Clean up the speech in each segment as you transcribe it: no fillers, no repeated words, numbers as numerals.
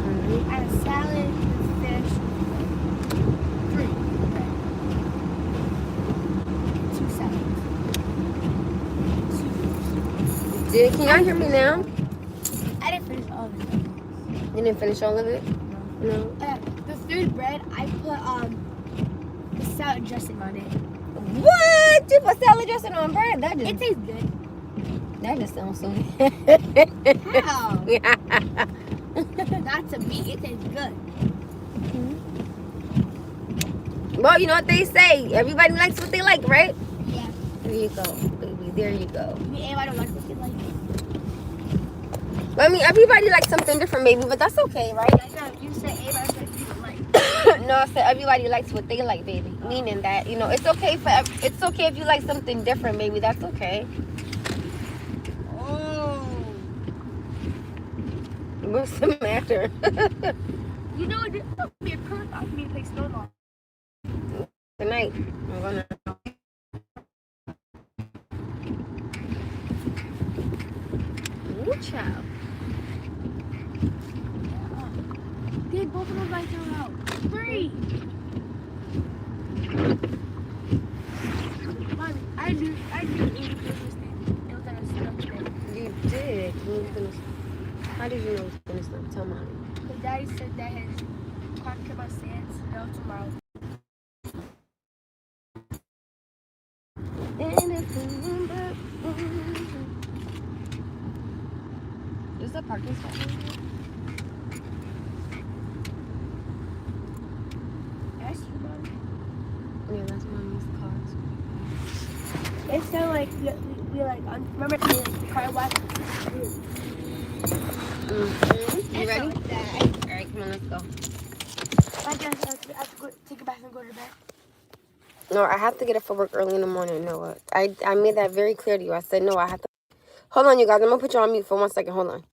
hungry. I had a salad with fish. 3. Okay. 2 salads. 2. Can y'all hear me now? I didn't finish all of it. You didn't finish all of it? No. The 3rd bread, I put the salad dressing on it. What? You put salad dressing on bread? It tastes good. That just sounds so. How? Not to me. It tastes good. Well, you know what they say. Everybody likes what they like, right? Yeah. There you go, baby. There you go. I mean, everybody don't like what they like. I mean, everybody likes something different, baby, but that's okay, right? You said everybody likes what they like. No, I said everybody likes what they like, baby. Meaning that, you know, it's okay if you like something different, baby. That's okay. Oh. What's the matter? You know, this would be a perfect time for me to play snowball. Tonight, I'm gonna. Ooh, child. Did both of those lights are out? 3. Mommy, I knew it was gonna snow today. You did. How did you know it was gonna snow? Tell mommy. Because Daddy said that his clock came out saying snow tomorrow. Is the parking spot right here? That's you, Mommy. Yeah, that's mommy's cars. It sounded like we like remember the car wash. You ready? Like that. All right, come on, let's go. I guess I have to go take a bath and go to bed. No, I have to get up for work early in the morning. No, I made that very clear to you. I said no. I have to. Hold on, you guys. I'm gonna put you on mute for 1 second. Hold on.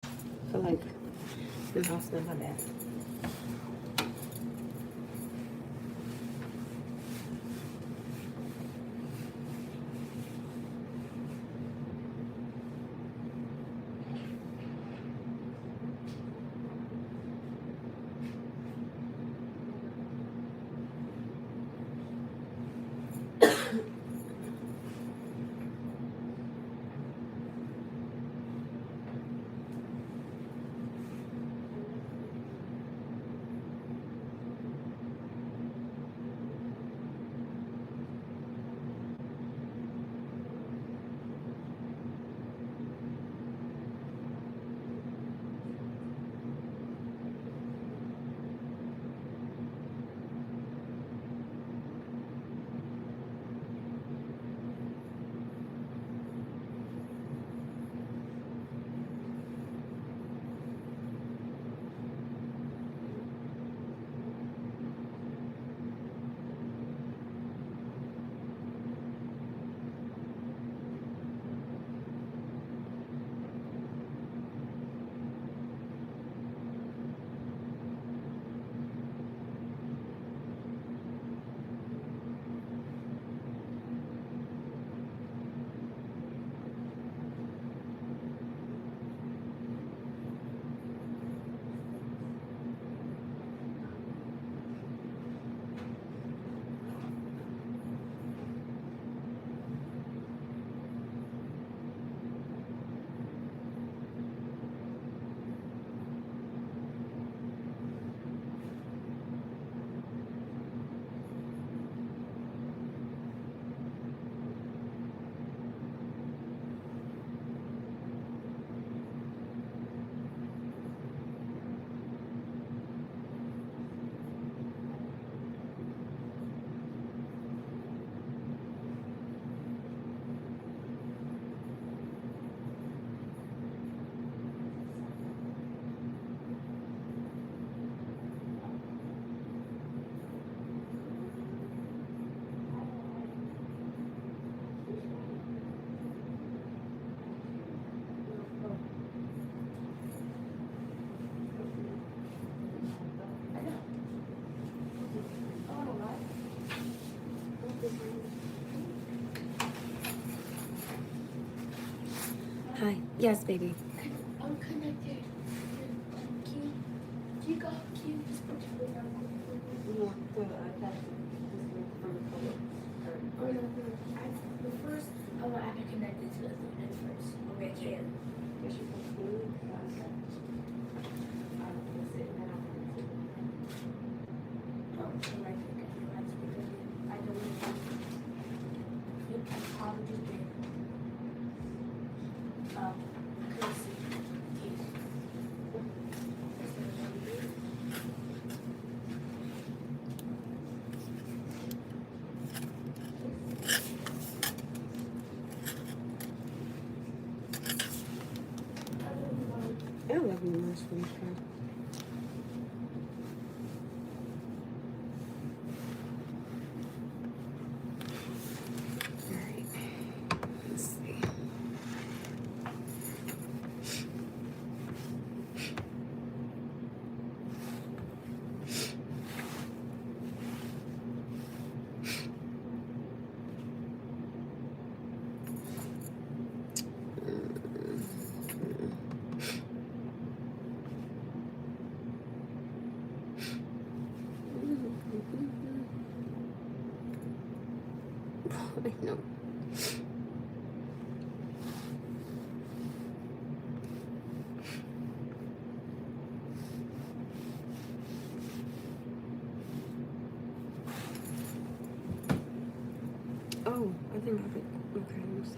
I feel like the house smells like that. Hi. Yes, baby. I'm connected. You got Q. Just put your phone down. The first, I want to have to connect it to the internet first. Okay, I can. Oh, so right there. I don't know. I probably just did. I couldn't see. I love you, my sweet friend. Alright. Let's see. I know. Oh, I think I could. Okay, let me see.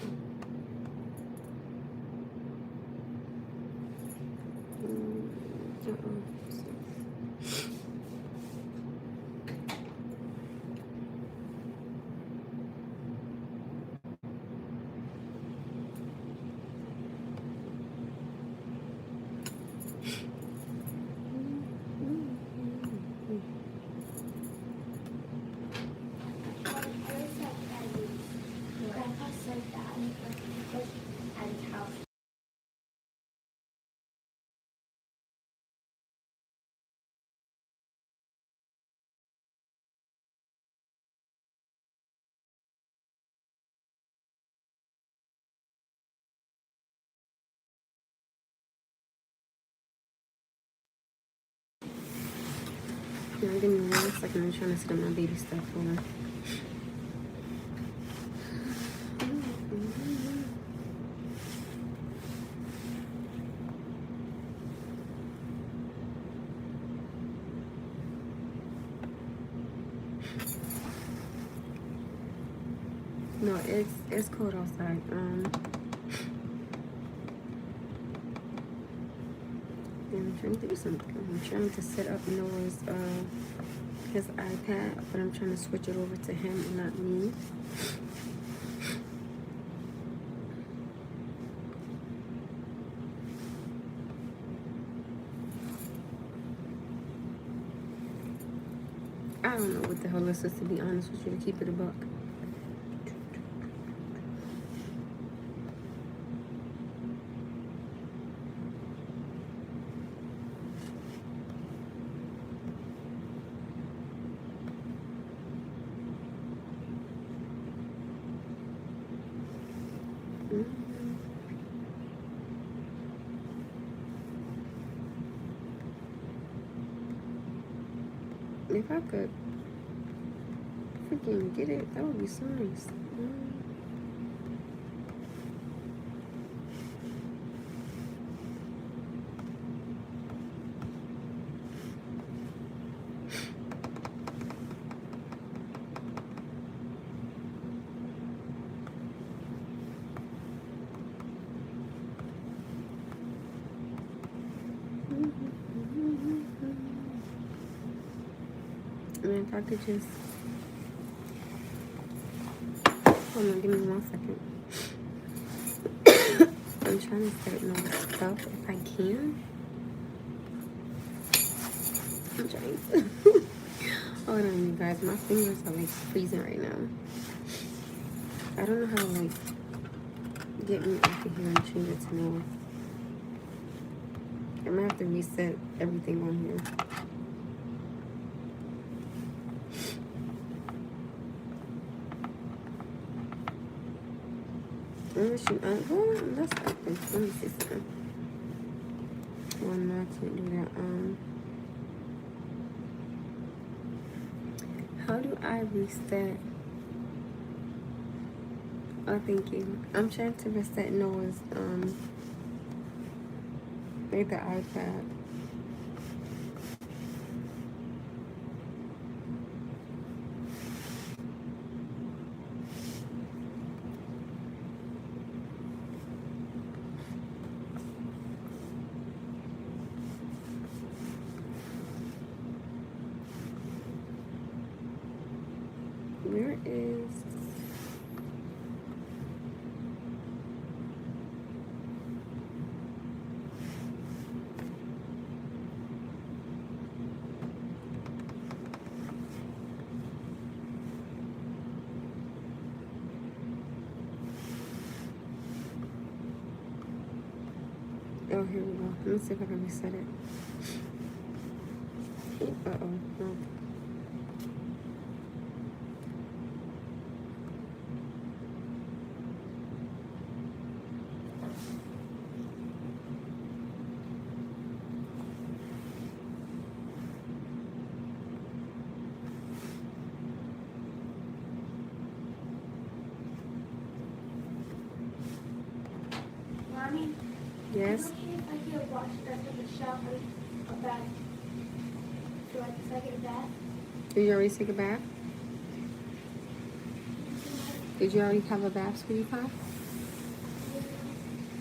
Now, give me 1 second. I'm trying to set up my baby stuff for her. No, it's cold outside. I'm trying to do something. I'm trying to set up Noah's his iPad, but I'm trying to switch it over to him and not me. I don't know what the hell this is, to be honest with you, to keep it a buck. If I could freaking get it, that would be so nice. And if I could just hold on, give me 1 second. I'm trying to set up my stuff if I can. I'm trying to. Hold on, you guys. My fingers are like freezing right now. I don't know how to like get me off of here and change it to Noah. I'm gonna have to reset everything on here. Unless you, well, that's open. Let me see something. Well, no, I can't do that. How do I reset? Oh, thank you. I'm trying to reset Noah's, like the iPad. Where is... Oh, here we go. Let me see if I can reset it. Uh-oh. No. Mommy? Yes? Is it okay if I get washed up in the shower? A bath? Do I get a bath? Did you already take a bath? Did you already have a bath, sweetie pie?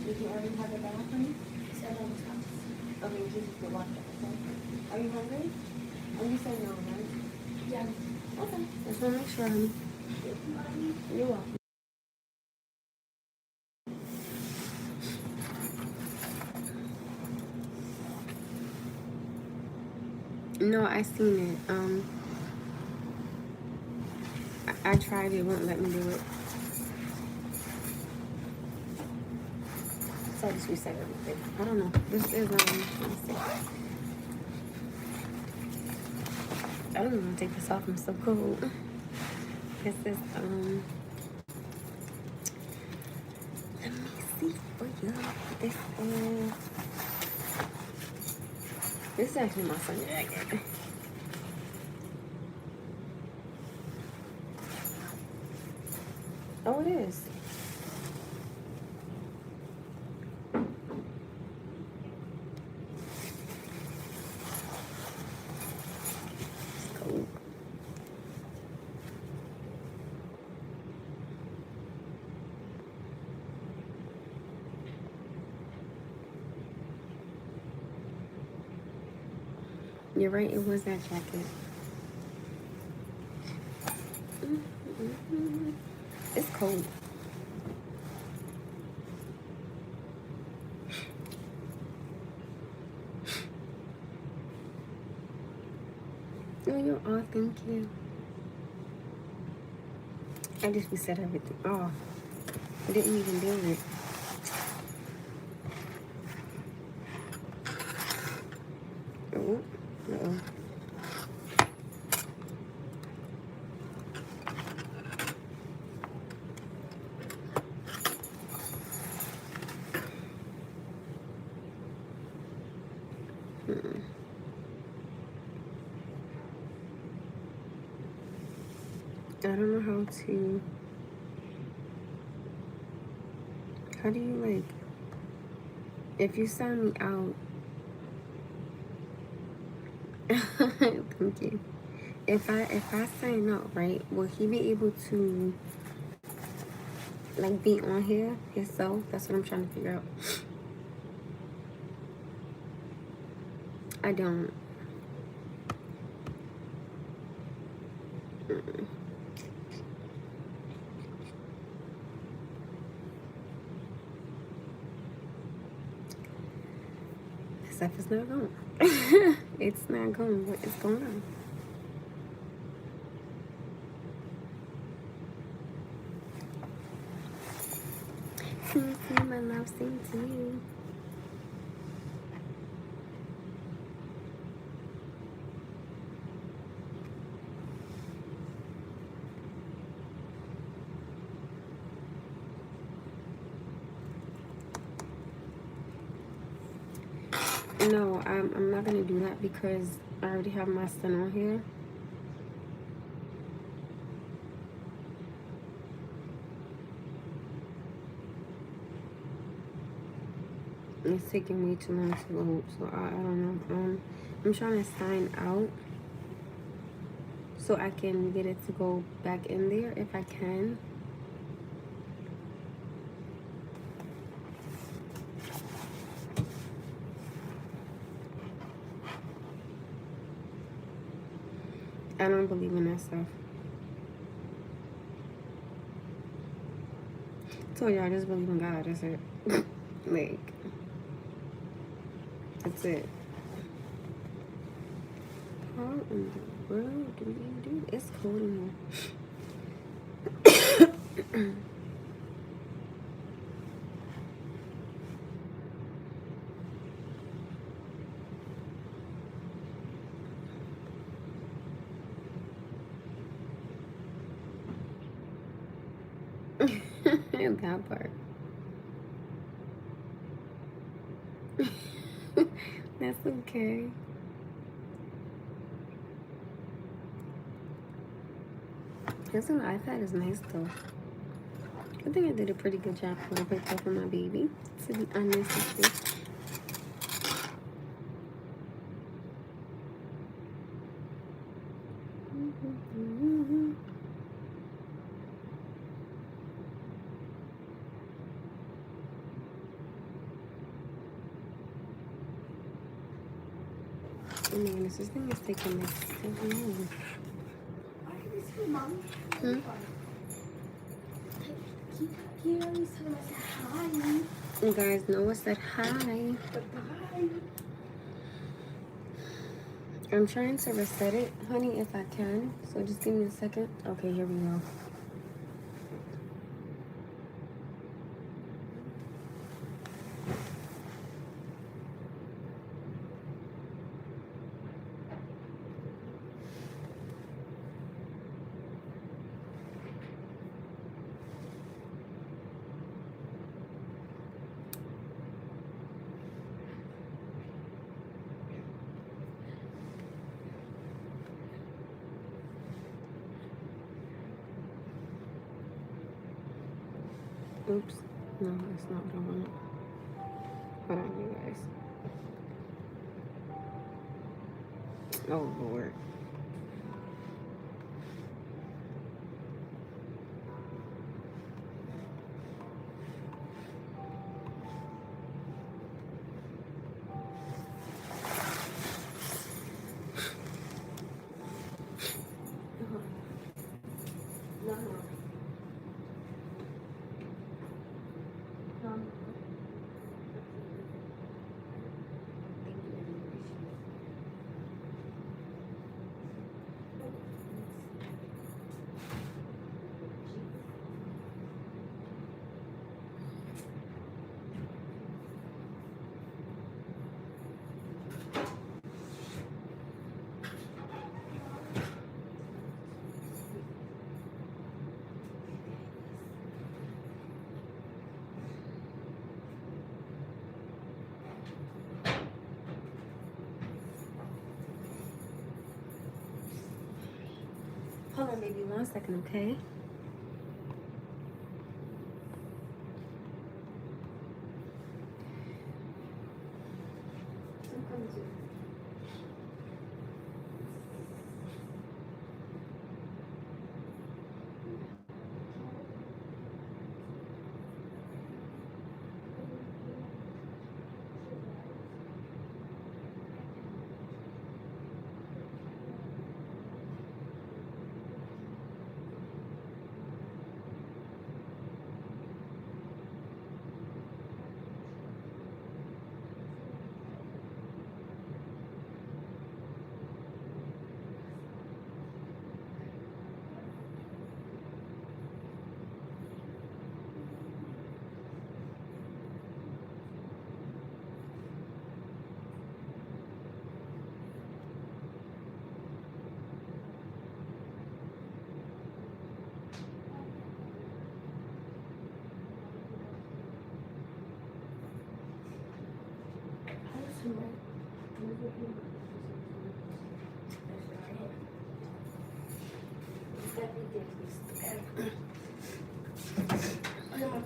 Did you already have a bath, honey? Said I was not. Okay, Jesus get washed up, okay? Are you hungry? Oh, you said no, right? Yeah. Okay. Just want to make sure, honey. Mommy? You're welcome. No, I seen it. I tried it. It won't let me do it. So I just reset everything. I don't know. This is let me see. I don't even want to take this off. I'm so cold. This is let me see for you. This is actually my sun jacket. Oh, it is. It's cold. You're right, it was that jacket. It's cold. Oh, you're all thank you. I just reset everything. Oh, I didn't even do it. Oh, uh-oh. I don't know how do you like, if you sign me out, thank you. If I sign out, right, will he be able to like be on here himself? That's what I'm trying to figure out. I don't. Stuff is not going. It's not going. What is going on? See, my love, sing to you. No, I'm not gonna do that because I already have my son on here. It's taking way too long to load, so I don't know. I'm trying to sign out so I can get it to go back in there if I can. I don't believe in that stuff. I told y'all I just believe in God. That's it. Like, that's it. How in the world do we do? It's cold in here. That part. That's okay. This one iPad is nice though. I think I did a pretty good job for the birthday for my baby, to be honest with you. Oh my goodness, this thing is taking like so long. Hmm? You guys know I said hi. I'm trying to reset it, honey, if I can. So just give me a second. Okay, here we go. Oops. No, that's not what I wanted. Hold on, you guys. Oh, Lord. Hold on, baby, 1 second, okay?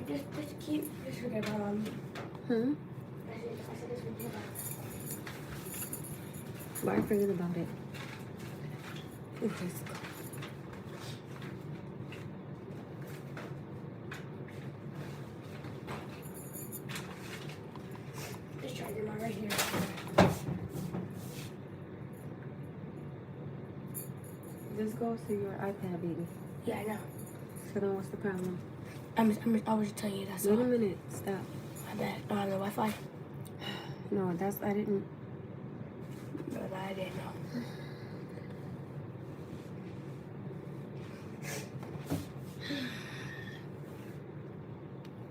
Just keep this forget about Hmm? I said this forget about Why forget about it? Ooh, let's go. this charger mine right here. This goes to your iPad, baby. Yeah, I know. So then what's the problem? I was just telling you that's Wait all. a minute. Stop. My bad. No, I have the Wi-Fi. No, that's, I didn't. No, I didn't know.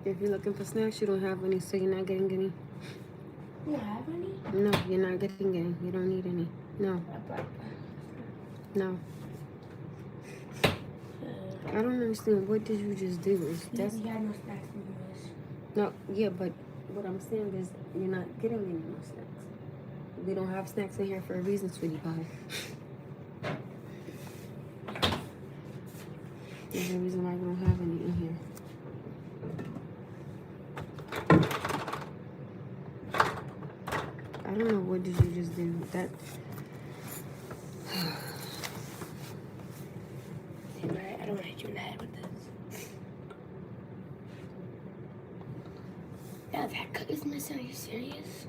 If you're looking for snacks, you don't have any, so you're not getting any. You don't have any? No, you're not getting any. You don't need any. No, no. I don't understand. What did you just do? We had no snacks in yours. No, yeah, but what I'm saying is you're not getting any more snacks. We don't have snacks in here for a reason, sweetie pie. There's a reason why we don't have any in here. I don't know, what did you just do? That. I don't want to hit you in the head with this. Yeah, that cut is missing. Are you serious?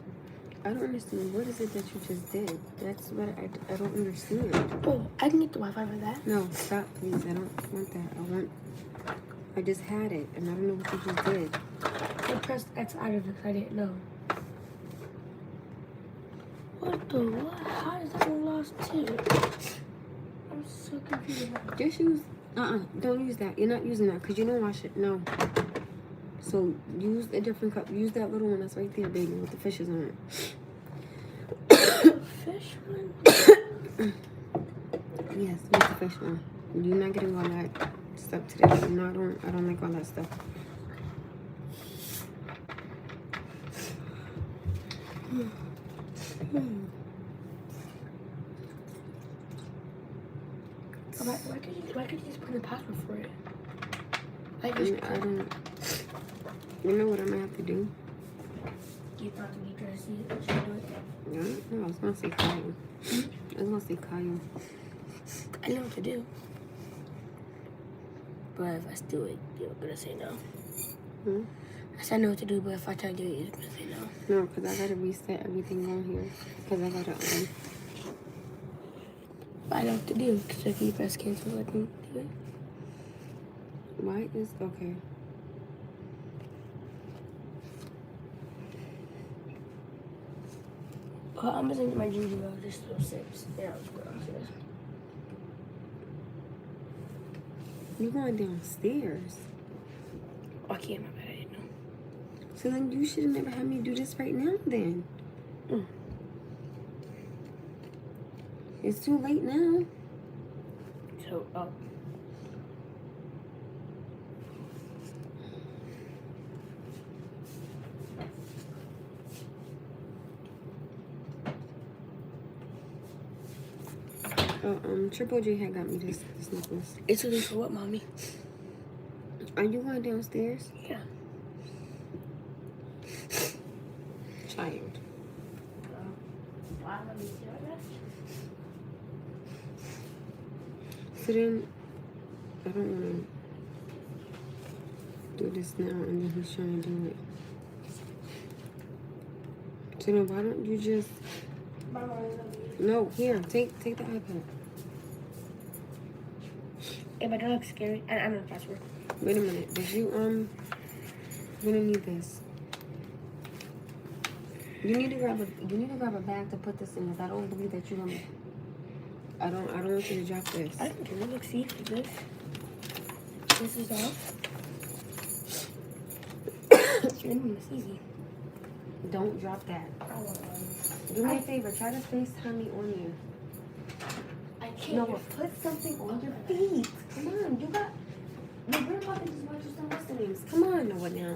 I don't understand. What is it that you just did? That's what I don't understand. Oh, I can get the Wi-Fi for that. No, stop, please. I don't want that. I just had it, and I don't know what you just did. I pressed X out of it because I didn't know. What the what? How is that one lost too? I'm so confused. Just use, don't use that. You're not using that because you don't wash it. No. So use a different cup. Use that little one that's right there, baby, with the fishes on it. Fish one? Yes, use the fish one. You're not getting all that stuff today. No, I don't like all that stuff. Why could you just put in the password for it? I don't. You know what I'm gonna have to do? You thought to be trying to see it? Should I do it? No, I was gonna say Kyle. I was gonna say Kyle. I know what to do. But if I do it, you're gonna say no. Hmm? I said I know what to do, but if I try to do it, you're gonna say no. No, because I gotta reset everything on here. Because I gotta, But I know what to do, because if you press cancel, I can do it. why is, okay. Well, I'm gonna my ginger ale, just little sips. Yeah, I'll just go downstairs. You going downstairs? Oh, I can't, my bad, I didn't know. So then you should have never had me do this right now then. It's too late now. So, Triple J had got me this necklace. it's really for what, mommy? Are you going downstairs? Yeah. Child. Why let me see that? So then, I don't want to do this now and then he's trying to do it. So then why don't you just, no, here, take the iPad. If I don't look scary, I know the password. Wait a minute, did you, you're gonna need this. You need to grab a bag to put this in because I don't believe that you're gonna, I don't want you to drop this. I don't care. Look, see this. This is off. It's easy. Don't drop that. Do me a favor, try to FaceTime me on you. I can't. No, but put something on your feet. Come on, you got. No, we're about to just watch your son. What's the names? Come on, Noah, now.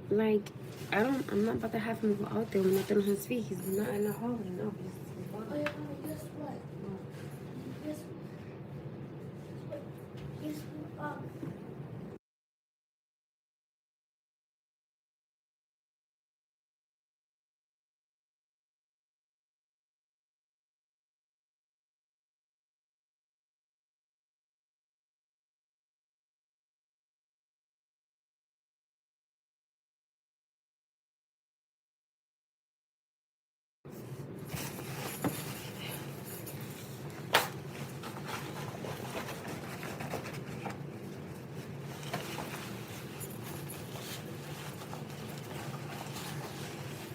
Like, I'm not about to have him go out there with nothing on his feet. He's not in the hallway, no. Oh, yeah, guess what? Guess what? Guess what?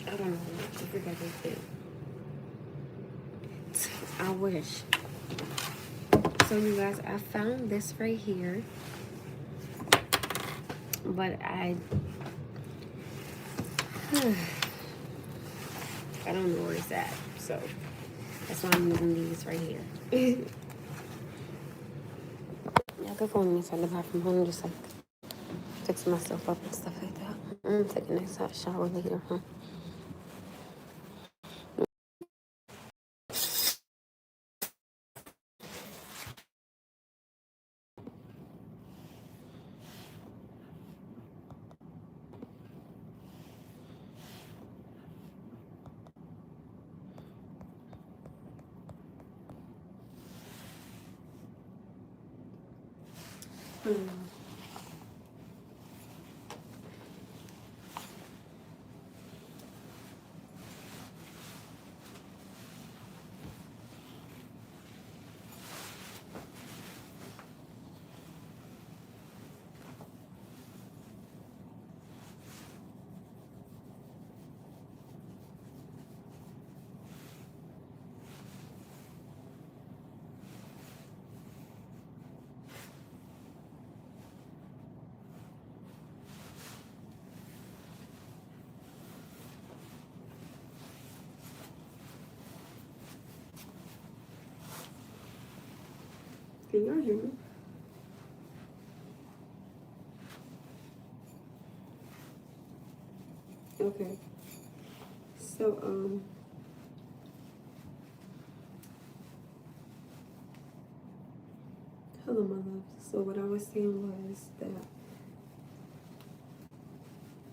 I don't know. I think I just did. I wish. So you guys, I found this right here, but I don't know where it's at. So that's why I'm using these right here. Y'all could go inside the bathroom. I'm just like fixing myself up and stuff like that. I'm taking a nice hot shower later, huh? Can y'all hear me? Okay. So, hello, my love. So what I was saying was that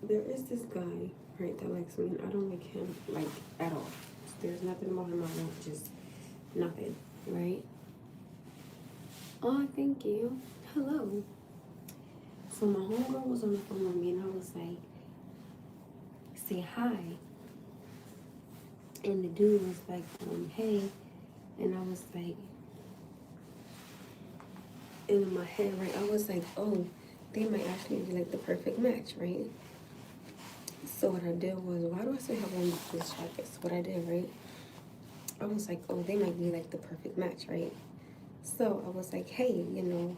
there is this guy, right, that likes me, and I don't like him, like, at all. There's nothing about him I want, just nothing, right? Oh, thank you. Hello. So my homegirl was on the phone with me, and I was like, say hi. And the dude was like, hey. And I was like, and in my head, right, I was like, oh, they might actually be like the perfect match, right? So what I did was, why do I still have on these jackets? What I did, right? I was like, oh, they might be like the perfect match, right? So I was like, hey, you know,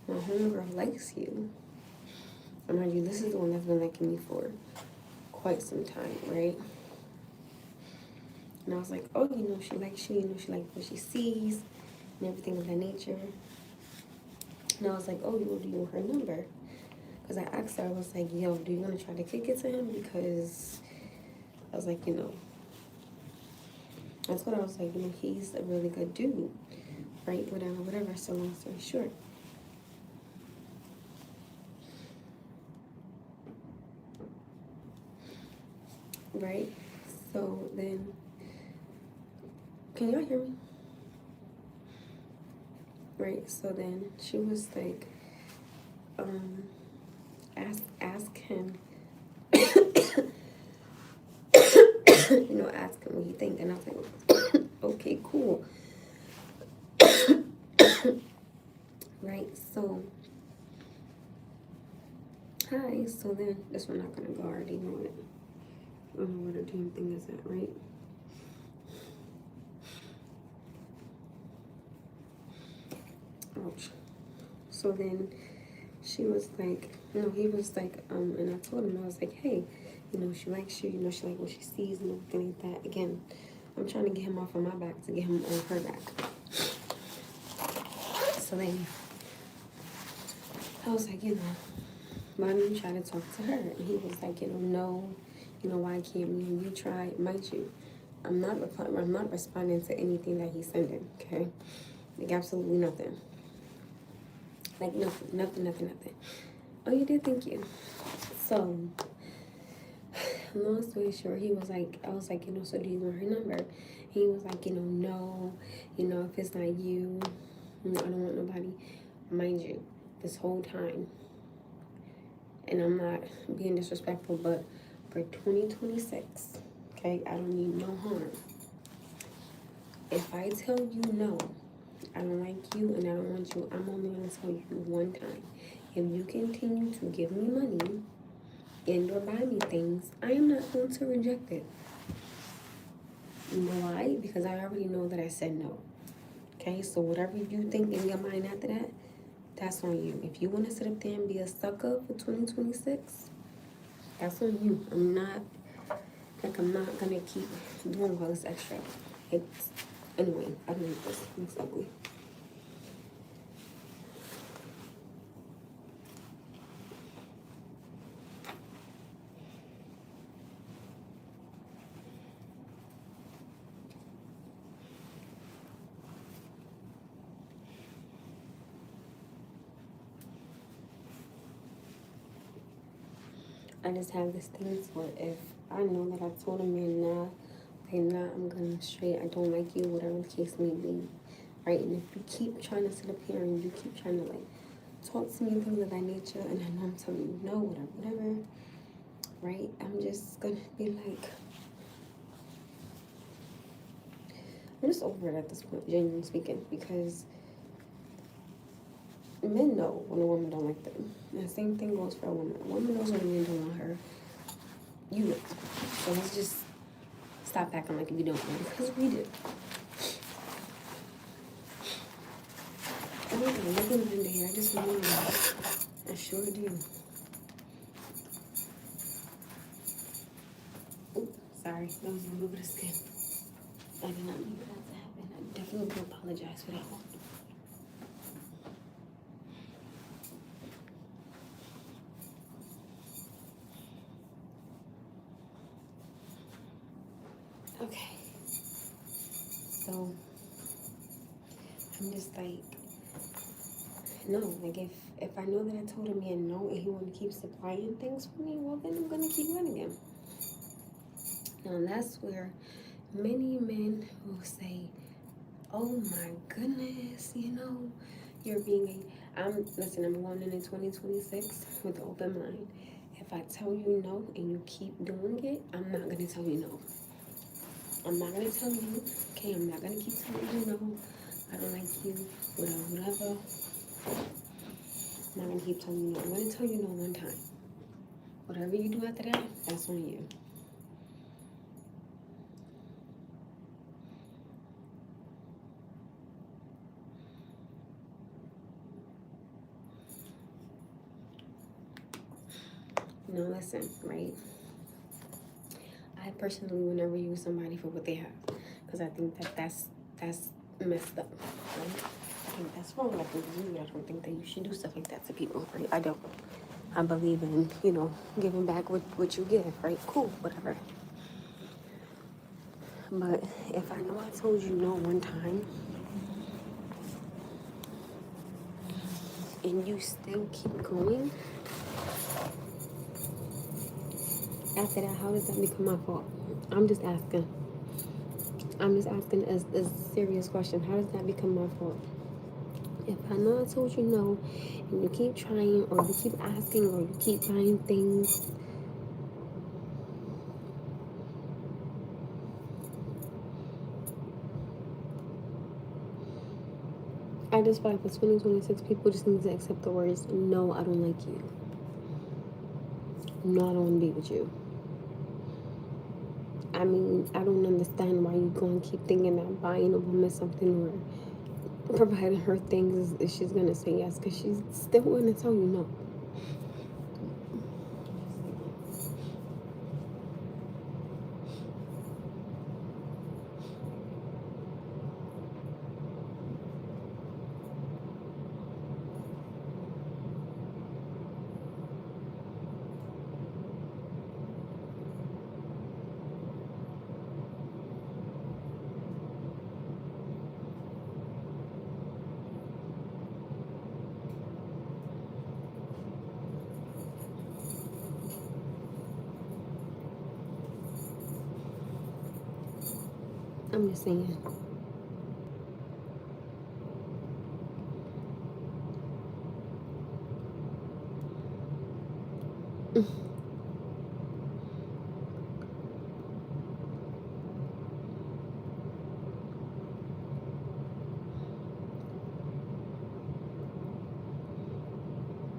my homegirl likes you. And mind you, this is the one that's been liking me for quite some time, right? And I was like, oh, you know, she likes you, you know, she likes what she sees and everything of that nature. And I was like, oh, do you want her number? Because I asked her, I was like, yo, do you want to try to kick it to him? Because I was like, you know, that's what I was like, you know, he's a really good dude, right? Whatever. So long story short. Right? So then, can y'all hear me? Right? So then she was like, ask him, you know, ask him what he think. And I was like, okay, cool. Right? So, hi. So then, this one not gonna go. I already know it. I don't know where the damn thing is at, right? Ouch. So then she was like, no, he was like, and I told him, I was like, hey, you know, she likes you, you know, she like what she sees and everything like that. Again, I'm trying to get him off of my back to get him on her back. So then I was like, you know, why don't you try to talk to her? And he was like, no, why can't me and you try? Mind you, I'm not responding to anything that he's sending, okay? Like, absolutely nothing. Like, nothing. Oh, you did? Thank you. So, long story short, he was like, I was like, so do you want her number? He was like, no, if it's not you, I don't want nobody. Mind you, this whole time, and I'm not being disrespectful, but for 2026, okay, I don't need no harm. If I tell you no, I don't like you and I don't want you, I'm only going to tell you one time. If you continue to give me money and or buy me things, I am not going to reject it. You know why? Because I already know that I said no. Okay, so whatever you think in your mind after that, that's on you. If you want to sit up there and be a sucker for 2026, that's on you. I'm not gonna keep doing all this extra. It's anyway, I don't need this. It's ugly. I just have this thing for if I know that I told a man nah, okay, nah, I'm gonna straight, I don't like you, whatever the case may be, right? And if you keep trying to sit up here and you keep trying to like talk to me and things of that nature, and I know I'm telling you no, whatever, right? I'm just gonna be like, I'm just over it at this point, genuinely speaking, because men know when a woman don't like them. And the same thing goes for a woman. A woman knows when a man don't want her. You know. So let's just stop acting like we don't know, because we do. I don't know, nothing under here. I just know that. I sure do. Oops, sorry. That was a little bit of skin. I did not mean for that to happen. I definitely do apologize for that one. Okay. So I'm just like, no, like if I know that I told a man no and he want to keep supplying things for me, well then I'm gonna keep letting him. Now that's where many men will say, oh my goodness, you're being listen, I'm going into 2026 with an open mind. If I tell you no and you keep doing it, I'm not gonna tell you no. I'm not gonna tell you, okay, I'm not gonna keep telling you no. I don't like you, whatever. I'm not gonna keep telling you no. I'm gonna tell you no one time. Whatever you do after that, that's on you. No, listen, right? I personally would never use somebody for what they have, because I think that's messed up, right? I think that's wrong. I think it's rude. I don't think that you should do stuff like that to people, right? I don't. I believe in, giving back what you give, right? Cool, whatever. But if I know I told you no one time and you still keep going, after that, how does that become my fault? I'm just asking. I'm just asking a serious question. How does that become my fault? If I know I told you no, and you keep trying, or you keep asking, or you keep buying things, I just feel like for 2026, people just need to accept the words, no, I don't like you. No, I don't want to be with you. I mean, I don't understand why you're going to keep thinking that buying a woman something or providing her things is she's going to say yes, because she's still going to tell you no. I'm just saying.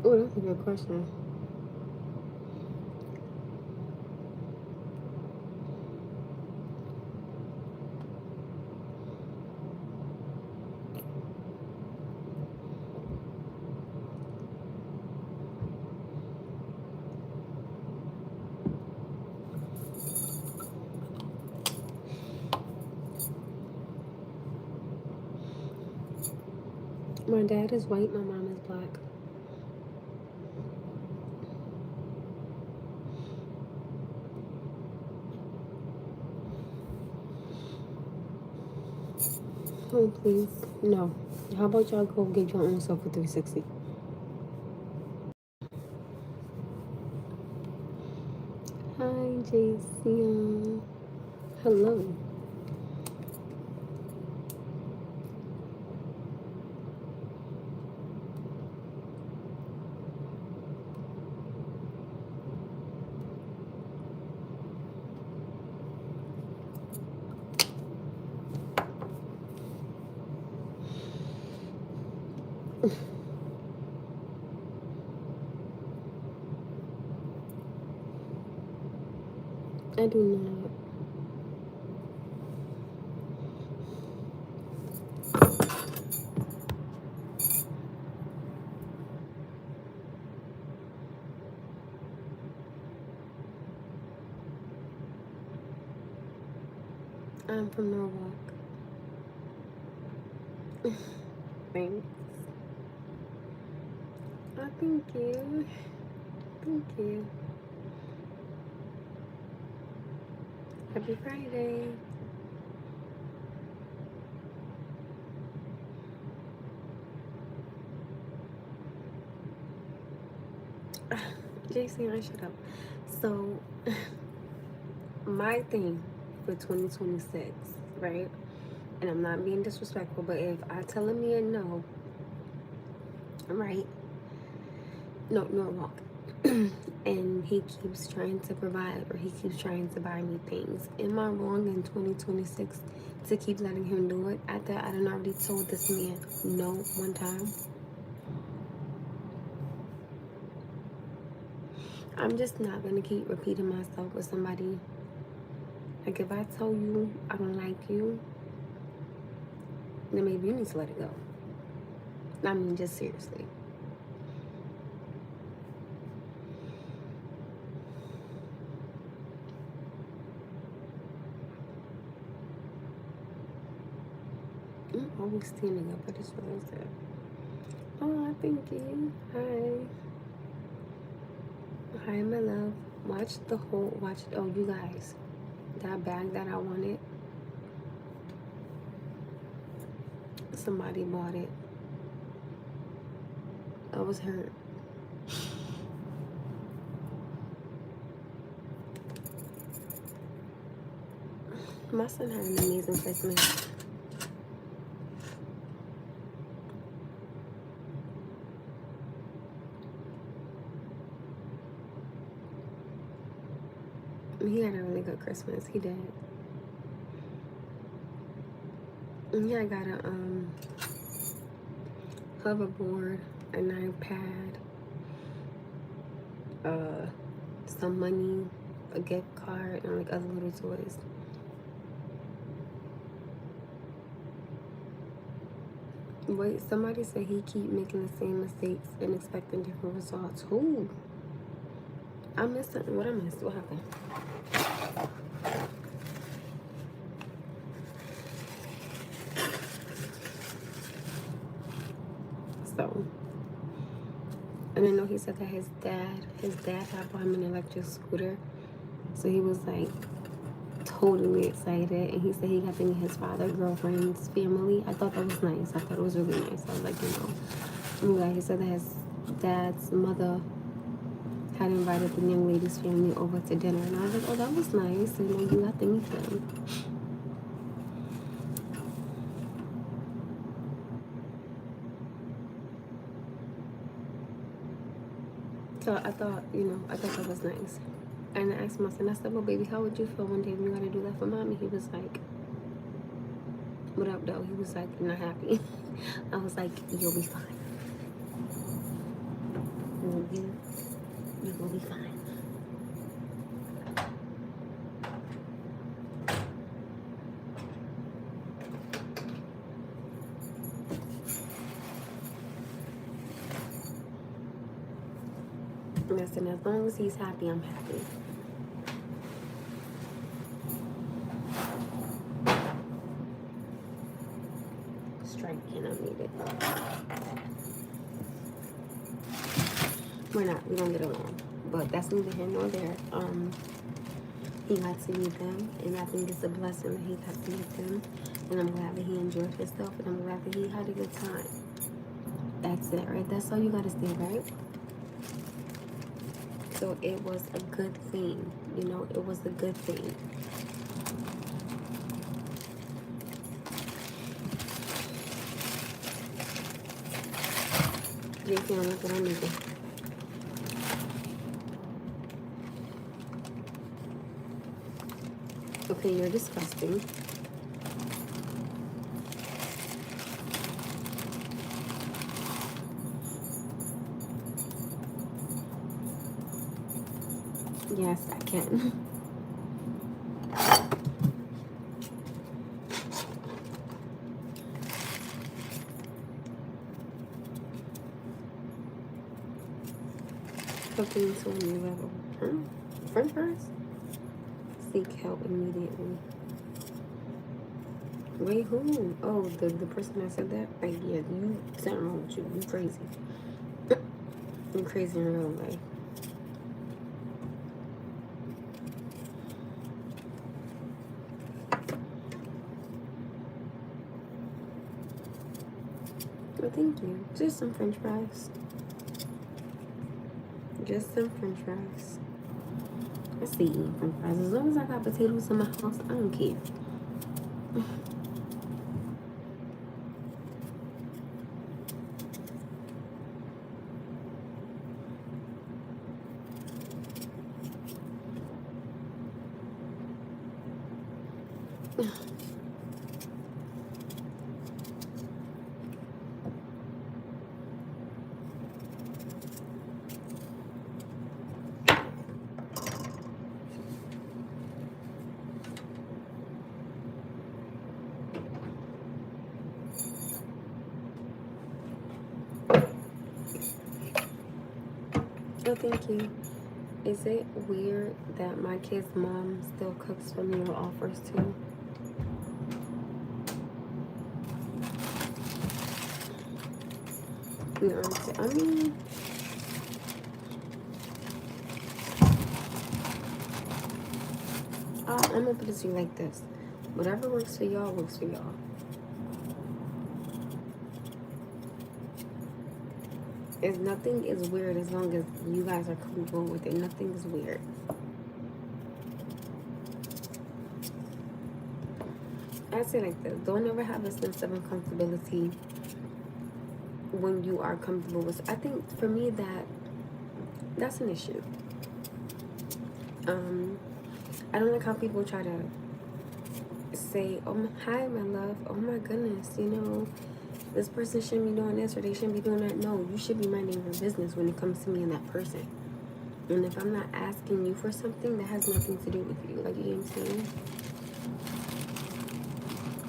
Oh, that's a good question. My dad is white, my mom is black. Oh, please. No. How about y'all go get your own self a 360? Hi, JC. Hello. I do not. I'm from Norwalk. Thanks. Oh, thank you. Thank you. Happy Friday. JC, I shut up. So, my thing for 2026, right? And I'm not being disrespectful, but if I tell a man no, right? No, Norwalk. And he keeps trying to provide or he keeps trying to buy me things. Am I wrong in 2026 to keep letting him do it after I done already told this man no one time? I'm just not gonna keep repeating myself with somebody. Like if I tell you I don't like you, then maybe you need to let it go. I mean, just seriously. I'm always standing up, but it's really good. Oh, thank you. Hi. Hi, my love. Watch it. Oh, you guys. That bag that I wanted, somebody bought it. I was hurt. My son had an amazing Christmas. He had a really good Christmas. He did. Yeah, I got a hoverboard, an iPad, some money, a gift card, and like other little toys. Wait, somebody said he keep making the same mistakes and expecting different results. Who? I missed something. What I missed? What happened? So, and I know he said that his dad had bought him an electric scooter. So he was like totally excited, and he said he got to meet his father, girlfriend's family. I thought that was nice. I thought it was really nice. I was like, he said that his dad's mother had invited the young lady's family over to dinner, and I was like, oh, that was nice. And you got to meet them. I thought that was nice. And I asked my son, I said, well, baby, how would you feel one day when you got to do that for mommy? He was like, what up, though? He was like, not happy. I was like, you'll be fine. You will be fine. And I said, as long as he's happy, I'm happy. Striking, I need it. We don't get along. But that's neither here nor there. He likes to meet them, and I think it's a blessing that he got to meet them. And I'm glad that he enjoyed himself, and I'm glad that he had a good time. That's it, right? That's all you gotta say, right? So it was a good thing. You know, it was a good thing. You can't look at anything. Okay, you're disgusting. Yes, I can. Cooking to a new level. Huh? French fries? Seek help immediately. Wait, who? Oh, the person that said that? Like, yeah, you, something wrong with you. You crazy. You crazy in real life. Well, thank you. Just some French fries. Just some French fries. I see eating French fries. As long as I got potatoes in my house, I don't care. Oh, thank you. Is it weird that my kid's mom still cooks for me or offers to? No, I mean, I'm gonna put it to you like this. Whatever works for y'all works for y'all. It's nothing is weird as long as you guys are comfortable with it. Nothing is weird. I say like this: don't ever have a sense of uncomfortability when you are comfortable with. I think for me that's an issue. I don't like how people try to say, "Oh, hi, my love. Oh my goodness, you know, this person shouldn't be doing this or they shouldn't be doing that." No, you should be minding your business when it comes to me and that person. And if I'm not asking you for something, that has nothing to do with you. Like, you know what I'm saying?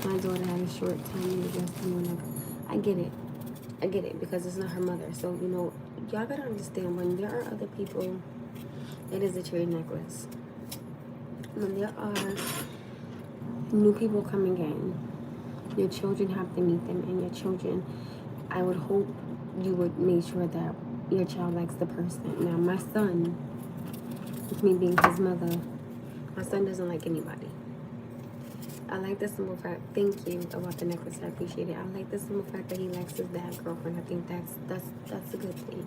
My daughter had a short time adjusting whenever. I get it. I get it because it's not her mother. So, you know, y'all gotta understand when there are other people, it is a cherry necklace. When there are new people coming in, your children have to meet them, and your children, I would hope you would make sure that your child likes the person. Now, my son, with me being his mother, my son doesn't like anybody. I like the simple fact, thank you about the necklace, I appreciate it. I like the simple fact that he likes his dad's girlfriend. I think that's a good thing.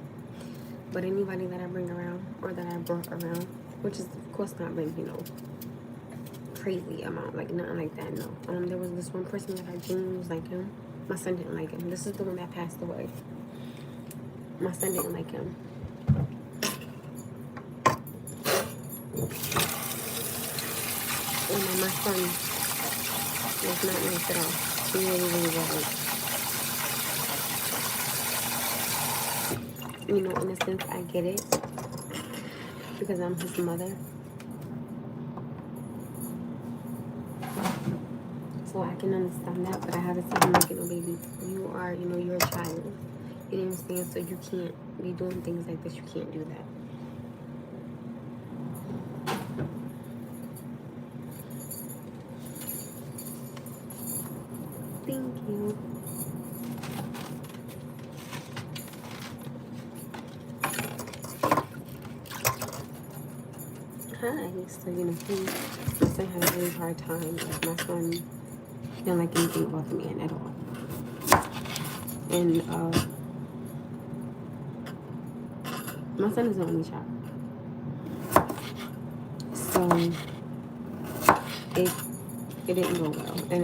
But anybody that I bring around, or that I brought around, which is of course not like, you know, crazy amount, like nothing like that, no. There was this one person that I genuinely was like him. My son didn't like him. This is the one that passed away. My son didn't like him. And my son was not nice at all. He really, really wasn't. You know, in a sense, I get it. Because I'm his mother. So I can understand that. But I have to tell him, like, you know, baby, you are, you know, you're a child. You know what I'm saying? So you can't be doing things like this. You can't do that. Thank you. Hi. So, you know, my son had a really hard time. Like, my son didn't like anything about the man at all. And my son is the only child. So it didn't go well. And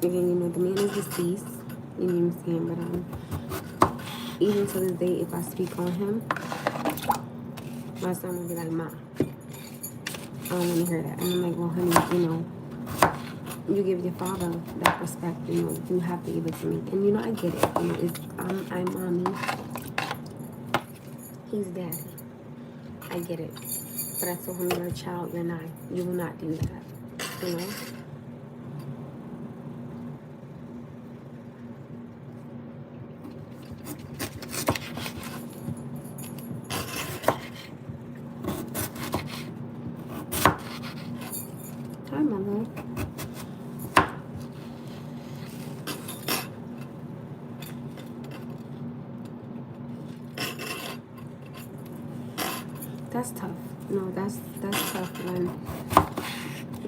again, you know, the man is deceased. You know what I'm saying? But even to this day, if I speak on him, my son will be like, Ma, I don't want to hear that. And I'm like, well, honey, you know, you give your father that respect, you know, you have to give it to me. And, you know, I get it. You know, I'm mommy. He's daddy. I get it. But I told him, you're a child, you will not do that. You know? Hi, Mother. That's tough. No, that's tough when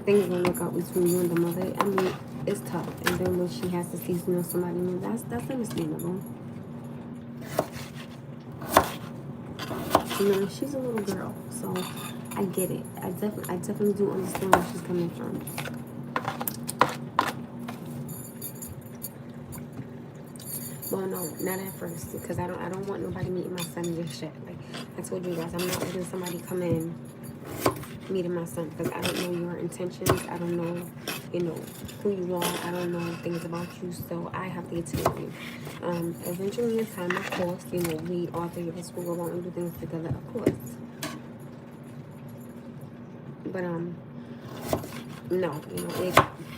things don't work out between you and the mother. I mean, it's tough. And then when she has to see, you know, somebody new, that's understandable. You know, she's a little girl, so I get it. I definitely do understand where she's coming from. Well, no, not at first, because I don't want nobody meeting my son just yet. Like I told you guys, I'm not letting somebody come in meeting my son, because I don't know your intentions. I don't know, you know, who you are. I don't know things about you, so I have to get to know you. Eventually in time, of course, you know, we all three of us will go out and do things together, of course. But no, you know,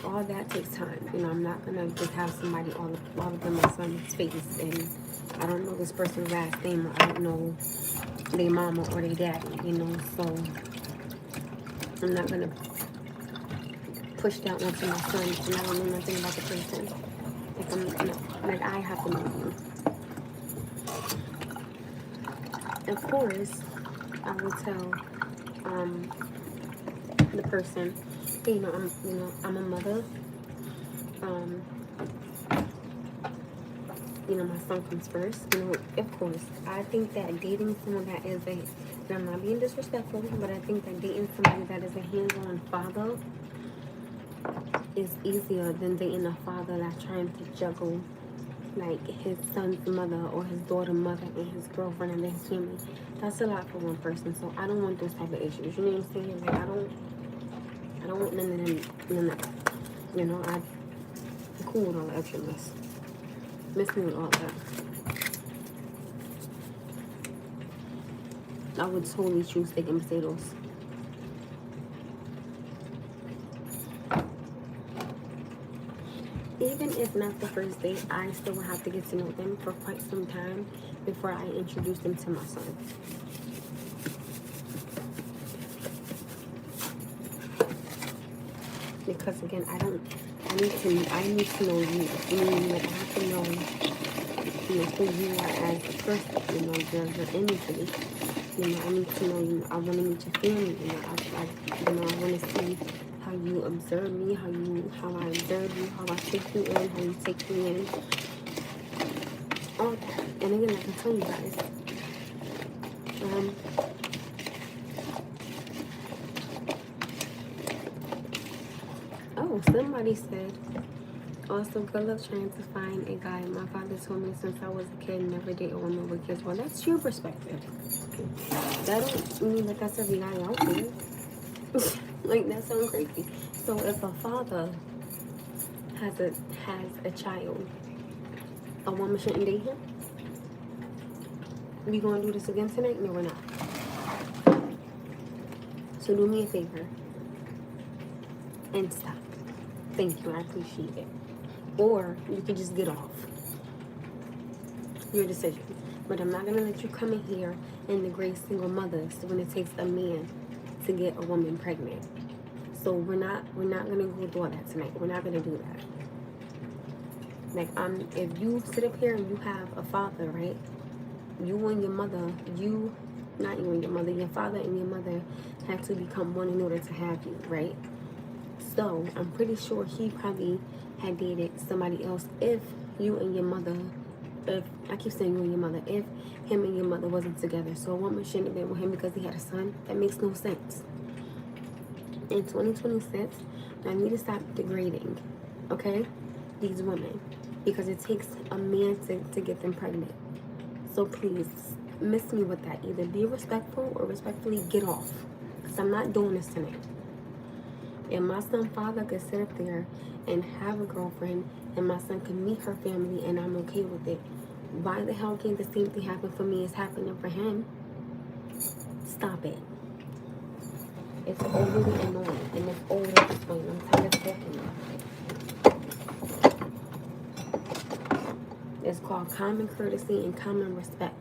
all that takes time. You know, I'm not gonna just have somebody all up in my son's face, and I don't know this person's last name, or I don't know their mama or their daddy, you know, so I'm not gonna push that onto my son and I don't know nothing about the person. Like I have to know you. Of course, I will tell the person, you know, I'm a mother. You know, my son comes first. You know, of course, I think that dating someone that is and I'm not being disrespectful, but I think that dating somebody that is a hands-on father is easier than dating a father that's trying to juggle like his son's mother or his daughter's mother and his girlfriend and his family. That's a lot for one person, so I don't want those type of issues. You know what I'm saying? Like I don't want none of them. You know, I'm cool with all the extra mess. Miss me with all that. I would totally choose steak and potatoes. Even if not the first date, I still will have to get to know them for quite some time before I introduce them to my son. Because again, I need to know you. You know, like I have to know, you know, who you are as a person. You know, your energy. You know, I need to know you. I want to meet your family. You know, I want to see how you observe me, how I observe you, how I take you in, how you take me in. All that. And again, like I told you guys, oh, somebody said, also, good luck trying to find a guy. My father told me since I was a kid, never date a woman with kids. Well, that's your perspective. That don't mean that that's every guy out there. Like, that sounds crazy. So if a father has a child, a woman shouldn't date him? We gonna do this again tonight? No, we're not. So do me a favor and stop. Thank you, I appreciate it. Or you could just get off. Your decision. But I'm not gonna let you come in here and degrade single mothers when it takes a man to get a woman pregnant. So we're not gonna go through all that tonight. We're not gonna do that. Like, if you sit up here and you have a father, right? You and your mother, not you and your mother, your father and your mother had to become one in order to have you, right? So I'm pretty sure he probably had dated somebody else if you and your mother, if I keep saying you and your mother, if him and your mother wasn't together. So a woman shouldn't have been with him because he had a son. That makes no sense. In 2026, I need to stop degrading, okay, these women, because it takes a man to get them pregnant. So please, miss me with that. Either be respectful or respectfully get off, because I'm not doing this tonight. And my son's father could sit up there and have a girlfriend, and my son could meet her family, and I'm okay with it. Why the hell can't the same thing happen for me as happening for him? Stop it. It's overly annoying, and it's over at this point. I'm tired of talking. It's called common courtesy and common respect.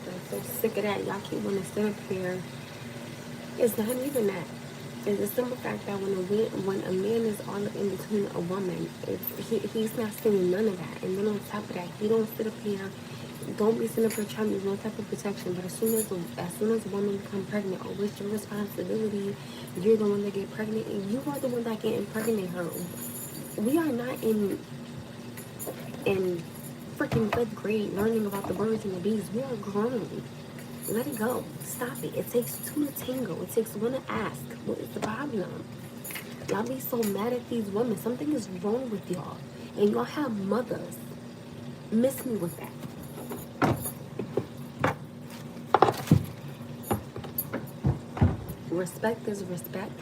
I'm so sick of that. Y'all keep wanting to sit up here. It's not even that. It's the simple fact that when a man is all up in between a woman, he's not seeing none of that. And then on top of that, he don't sit up here. Don't be sitting up here trying to do no type of protection. But as soon as a woman becomes pregnant, oh, it's your responsibility. You're the one that get pregnant, and you are the one that get impregnate her. We are not in freaking 5th grade learning about the birds and the bees. We are grown. Let it go. Stop it. It takes two to tango. It takes one to ask. What is the problem? Y'all be so mad at these women. Something is wrong with y'all. And y'all have mothers. Miss me with that. Respect is respect.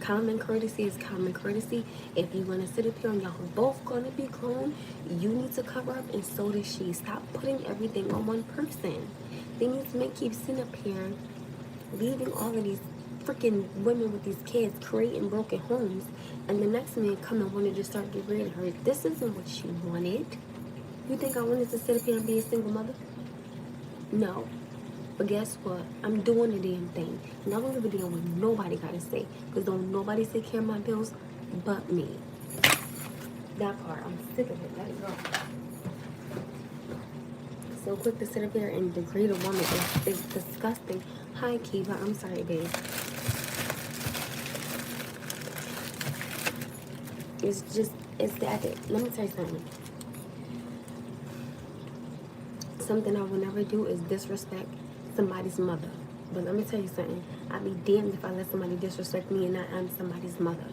Common courtesy is common courtesy. If you want to sit up here and y'all both gonna be grown, you need to cover up, and so does she. Stop putting everything on one person. These men keep sitting up here, leaving all of these freaking women with these kids, creating broken homes, and the next man come and want to just start degrading her. This isn't what you wanted. You think I wanted to sit up here and be a single mother? No. But guess what? I'm doing the damn thing. And I don't give a damn what nobody got to say. Because don't nobody take care of my bills but me. That part. I'm sick of it. Let it go. So quick to sit up here and degrade a woman is disgusting. Hi, Kiva. I'm sorry, babe. It's that. Let me tell you something. Something I will never do is disrespect somebody's mother. But let me tell you something. I'd be damned if I let somebody disrespect me and not I'm somebody's mother.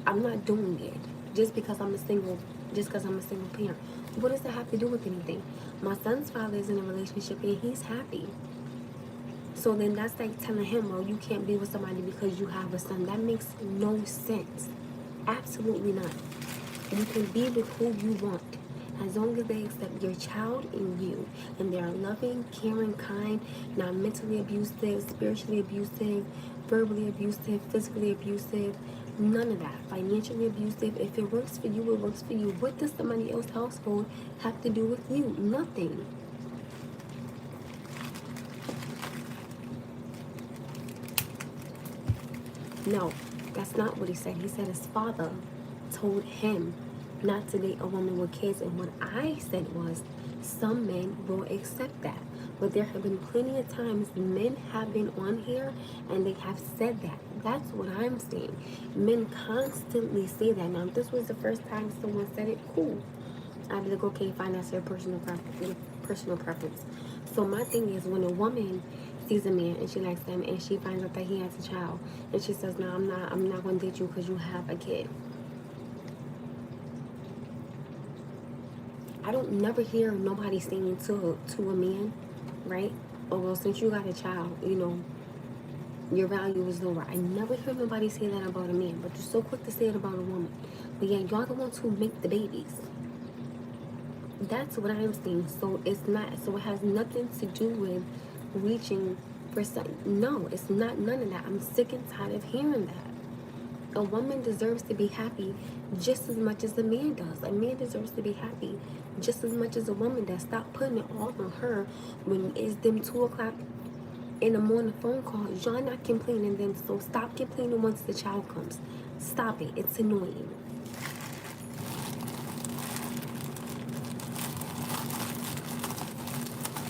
I'm not doing it just because I'm a single parent. What does that have to do with anything? My son's father is in a relationship and he's happy. So then that's like telling him, well, you can't be with somebody because you have a son. That makes no sense. Absolutely not. You can be with who you want, as long as they accept your child and you, and they are loving, caring, kind, not mentally abusive, spiritually abusive, verbally abusive, physically abusive, none of that. Financially abusive. If it works for you, it works for you. What does somebody else's household have to do with you? Nothing. No, that's not what he said. He said his father told him not to date a woman with kids. And what I said was, some men will accept that. But there have been plenty of times men have been on here and they have said that. That's what I'm saying. Men constantly say that. Now, if this was the first time someone said it, cool. I'd be like, okay, fine, that's your personal preference. Your personal preference. So my thing is, when a woman sees a man and she likes him and she finds out that he has a child and she says, no, I'm not going to date you because you have a kid. I don't never hear nobody saying to a man, right? Oh, well, since you got a child, you know, your value is lower. I never hear nobody say that about a man, but you're so quick to say it about a woman. But yeah, y'all the ones who make the babies. That's what I'm saying. So it's not. So it has nothing to do with reaching for some. No, it's not. None of that. I'm sick and tired of hearing that. A woman deserves to be happy just as much as a man does. A man deserves to be happy just as much as a woman does. Stop putting it all on her when it's them 2 o'clock in the morning phone calls. Y'all not complaining then, so stop complaining once the child comes. Stop it. It's annoying.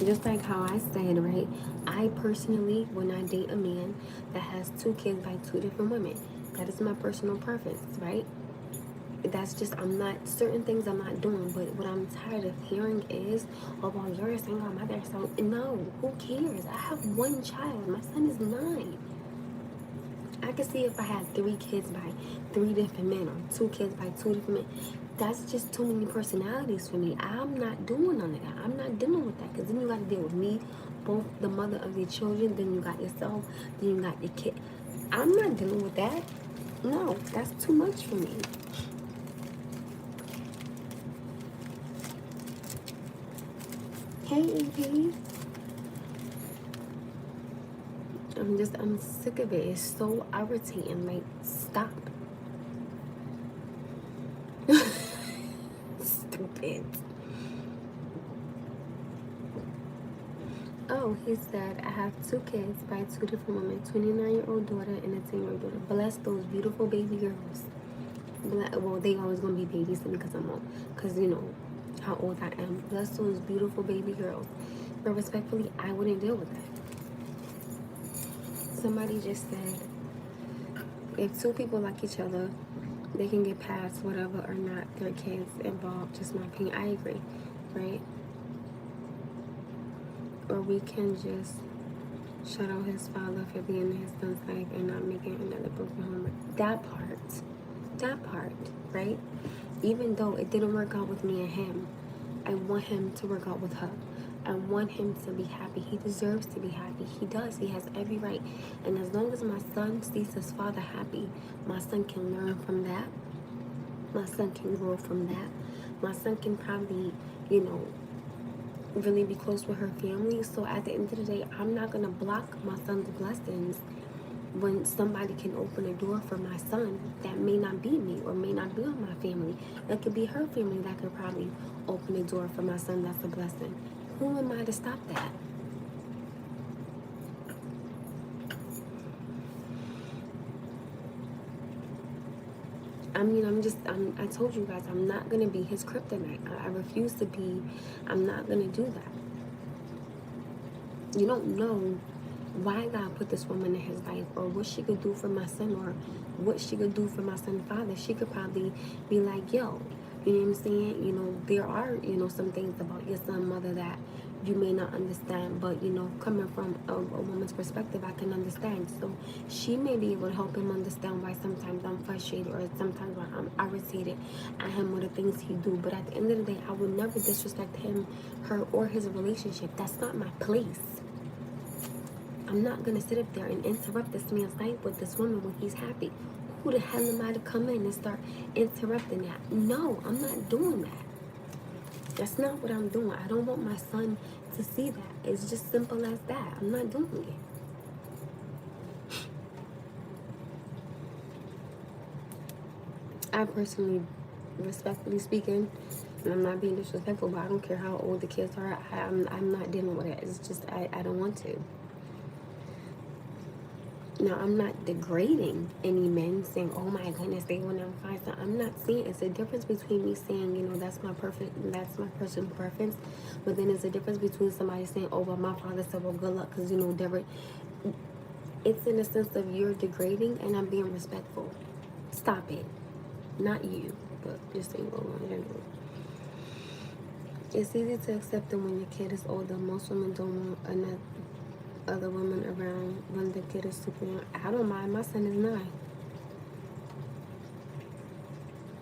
Just like how I said, right? I personally will not date a man that has 2 kids by 2 different women. That is my personal preference, right? That's just, I'm not, certain things I'm not doing. But what I'm tired of hearing is, oh, well, you're a single mother. So, no, who cares? I have 1 child. My son is 9. I could see if I had 3 kids by 3 different men or 2 kids by 2 different men. That's just too many personalities for me. I'm not doing none of that. I'm not dealing with that because then you got to deal with me, both the mother of the children, then you got yourself, then you got your kid. I'm not dealing with that. No, that's too much for me. Hey, EP. I'm sick of it. It's so irritating. Like, stop. Stupid. Oh, he said, I have 2 kids by 2 different women, 29-year-old daughter and a 10-year-old daughter. Bless those beautiful baby girls. Well, they always going to be babies to me because I'm old. Because, you know, how old I am. Bless those beautiful baby girls. But respectfully, I wouldn't deal with that. Somebody just said, if 2 people like each other, they can get past whatever or not their kids involved. Just my opinion. I agree, right? Or we can just shut out his father for being in his son's life and not making another broken home. That part, right? Even though it didn't work out with me and him, I want him to work out with her. I want him to be happy. He deserves to be happy. He does. He has every right. And as long as my son sees his father happy, my son can learn from that. My son can grow from that. My son can probably, you know, really be close with her family. So at the end of the day, I'm not going to block my son's blessings when somebody can open a door for my son that may not be me or may not be on my family. That could be her family that could probably open a door for my son. That's a blessing. Who am I to stop that? I mean, I told you guys, I'm not going to be his kryptonite. I refuse to be. I'm not going to do that. You don't know why God put this woman in his life or what she could do for my son or what she could do for my son's father. She could probably be like, yo, you know what I'm saying? You know, there are, you know, some things about your son, mother that you may not understand, but, you know, coming from a woman's perspective, I can understand. So she may be able to help him understand why sometimes I'm frustrated or sometimes why I'm irritated at him or the things he do. But at the end of the day, I would never disrespect him, her, or his relationship. That's not my place. I'm not going to sit up there and interrupt this man's life with this woman when he's happy. Who the hell am I to come in and start interrupting that? No, I'm not doing that. That's not what I'm doing. I don't want my son to see that. It's just simple as that. I'm not doing it. I personally, respectfully speaking, and I'm not being disrespectful, but I don't care how old the kids are. I'm not dealing with it. It's just, I don't want to. Now, I'm not degrading any men saying, oh my goodness, they will never find something. I'm not saying, it's a difference between me saying, you know, that's my personal preference. But then there's a difference between somebody saying, oh, well, my father said, well, good luck, because, you know, it's in the sense of you're degrading and I'm being respectful. Stop it. Not you, but just saying, oh, I don't know. It's easy to accept them when your kid is older. Most women don't want another other women around when the kid is super young. I don't mind. My son is 9.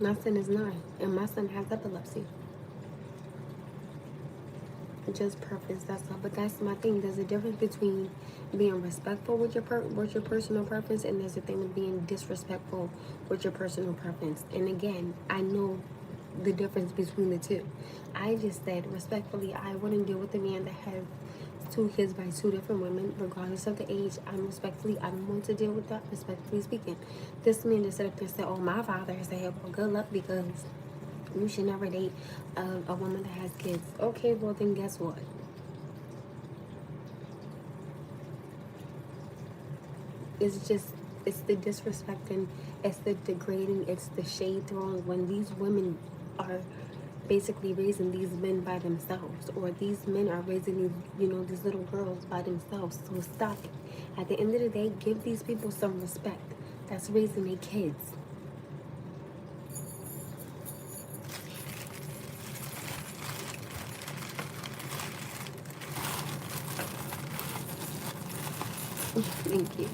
My son is 9, and my son has epilepsy. Just preference, that's all. But that's my thing. There's a difference between being respectful with your personal preference, and there's a thing of being disrespectful with your personal preference. And again, I know the difference between the two. I just said respectfully, I wouldn't deal with a man that has 2 kids by 2 different women, regardless of the age. I don't want to deal with that, respectfully speaking. This man just set up there and said, oh, my father said, well, good luck, because you should never date a woman that has kids. Okay, well then guess what? It's the disrespecting, it's the degrading, it's the shade throwing when these women are basically raising these men by themselves, or these men are raising these little girls by themselves. So stop it. At the end of the day, give these people some respect. That's raising their kids. Thank you.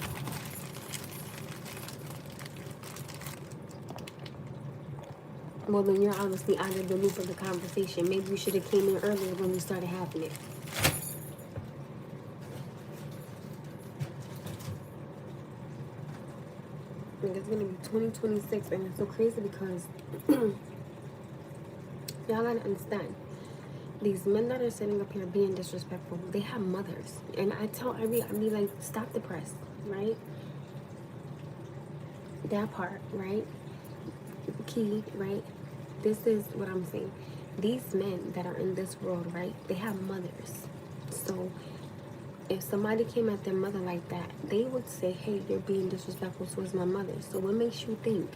Well, then you're honestly out of the loop of the conversation. Maybe you should have came in earlier when we started having it. Like, it's gonna be 2026, and it's so crazy because y'all gotta understand. These men that are sitting up here being disrespectful, they have mothers. And I be like, stop the press, right? That part, right? Key, right? This is what I'm saying. These men that are in this world, right? They have mothers. So if somebody came at their mother like that, they would say, hey, you're being disrespectful towards my mother. So what makes you think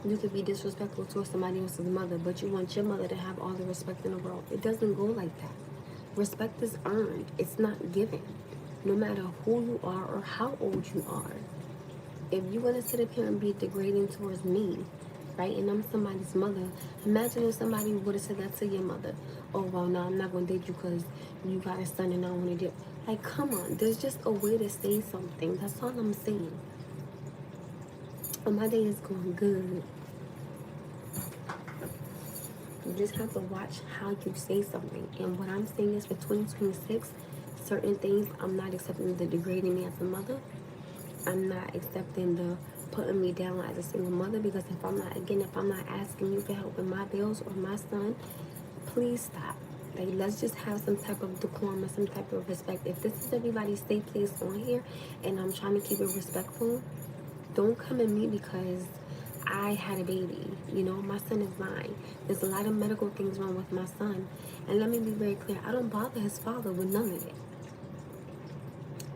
you could be disrespectful towards somebody else's mother, but you want your mother to have all the respect in the world? It doesn't go like that. Respect is earned. It's not given. No matter who you are or how old you are. If you want to sit up here and be degrading towards me, right, and I'm somebody's mother, imagine if somebody would have said that to your mother. Oh, well, no, I'm not going to date you because you got a son and I don't want to do. Like, come on. There's just a way to say something. That's all I'm saying. Oh, my day is going good. You just have to watch how you say something. And what I'm saying is, for 2026, certain things, I'm not accepting the degrading me as a mother. I'm not accepting the putting me down as a single mother, because if I'm not asking you for help with my bills or my son, please stop. Like, let's just have some type of decorum and some type of respect. If this is everybody's safe place on here and I'm trying to keep it respectful, don't come at me because I had a baby. My son is 9. There's a lot of medical things wrong with my son. And let me be very clear, I don't bother his father with none of it.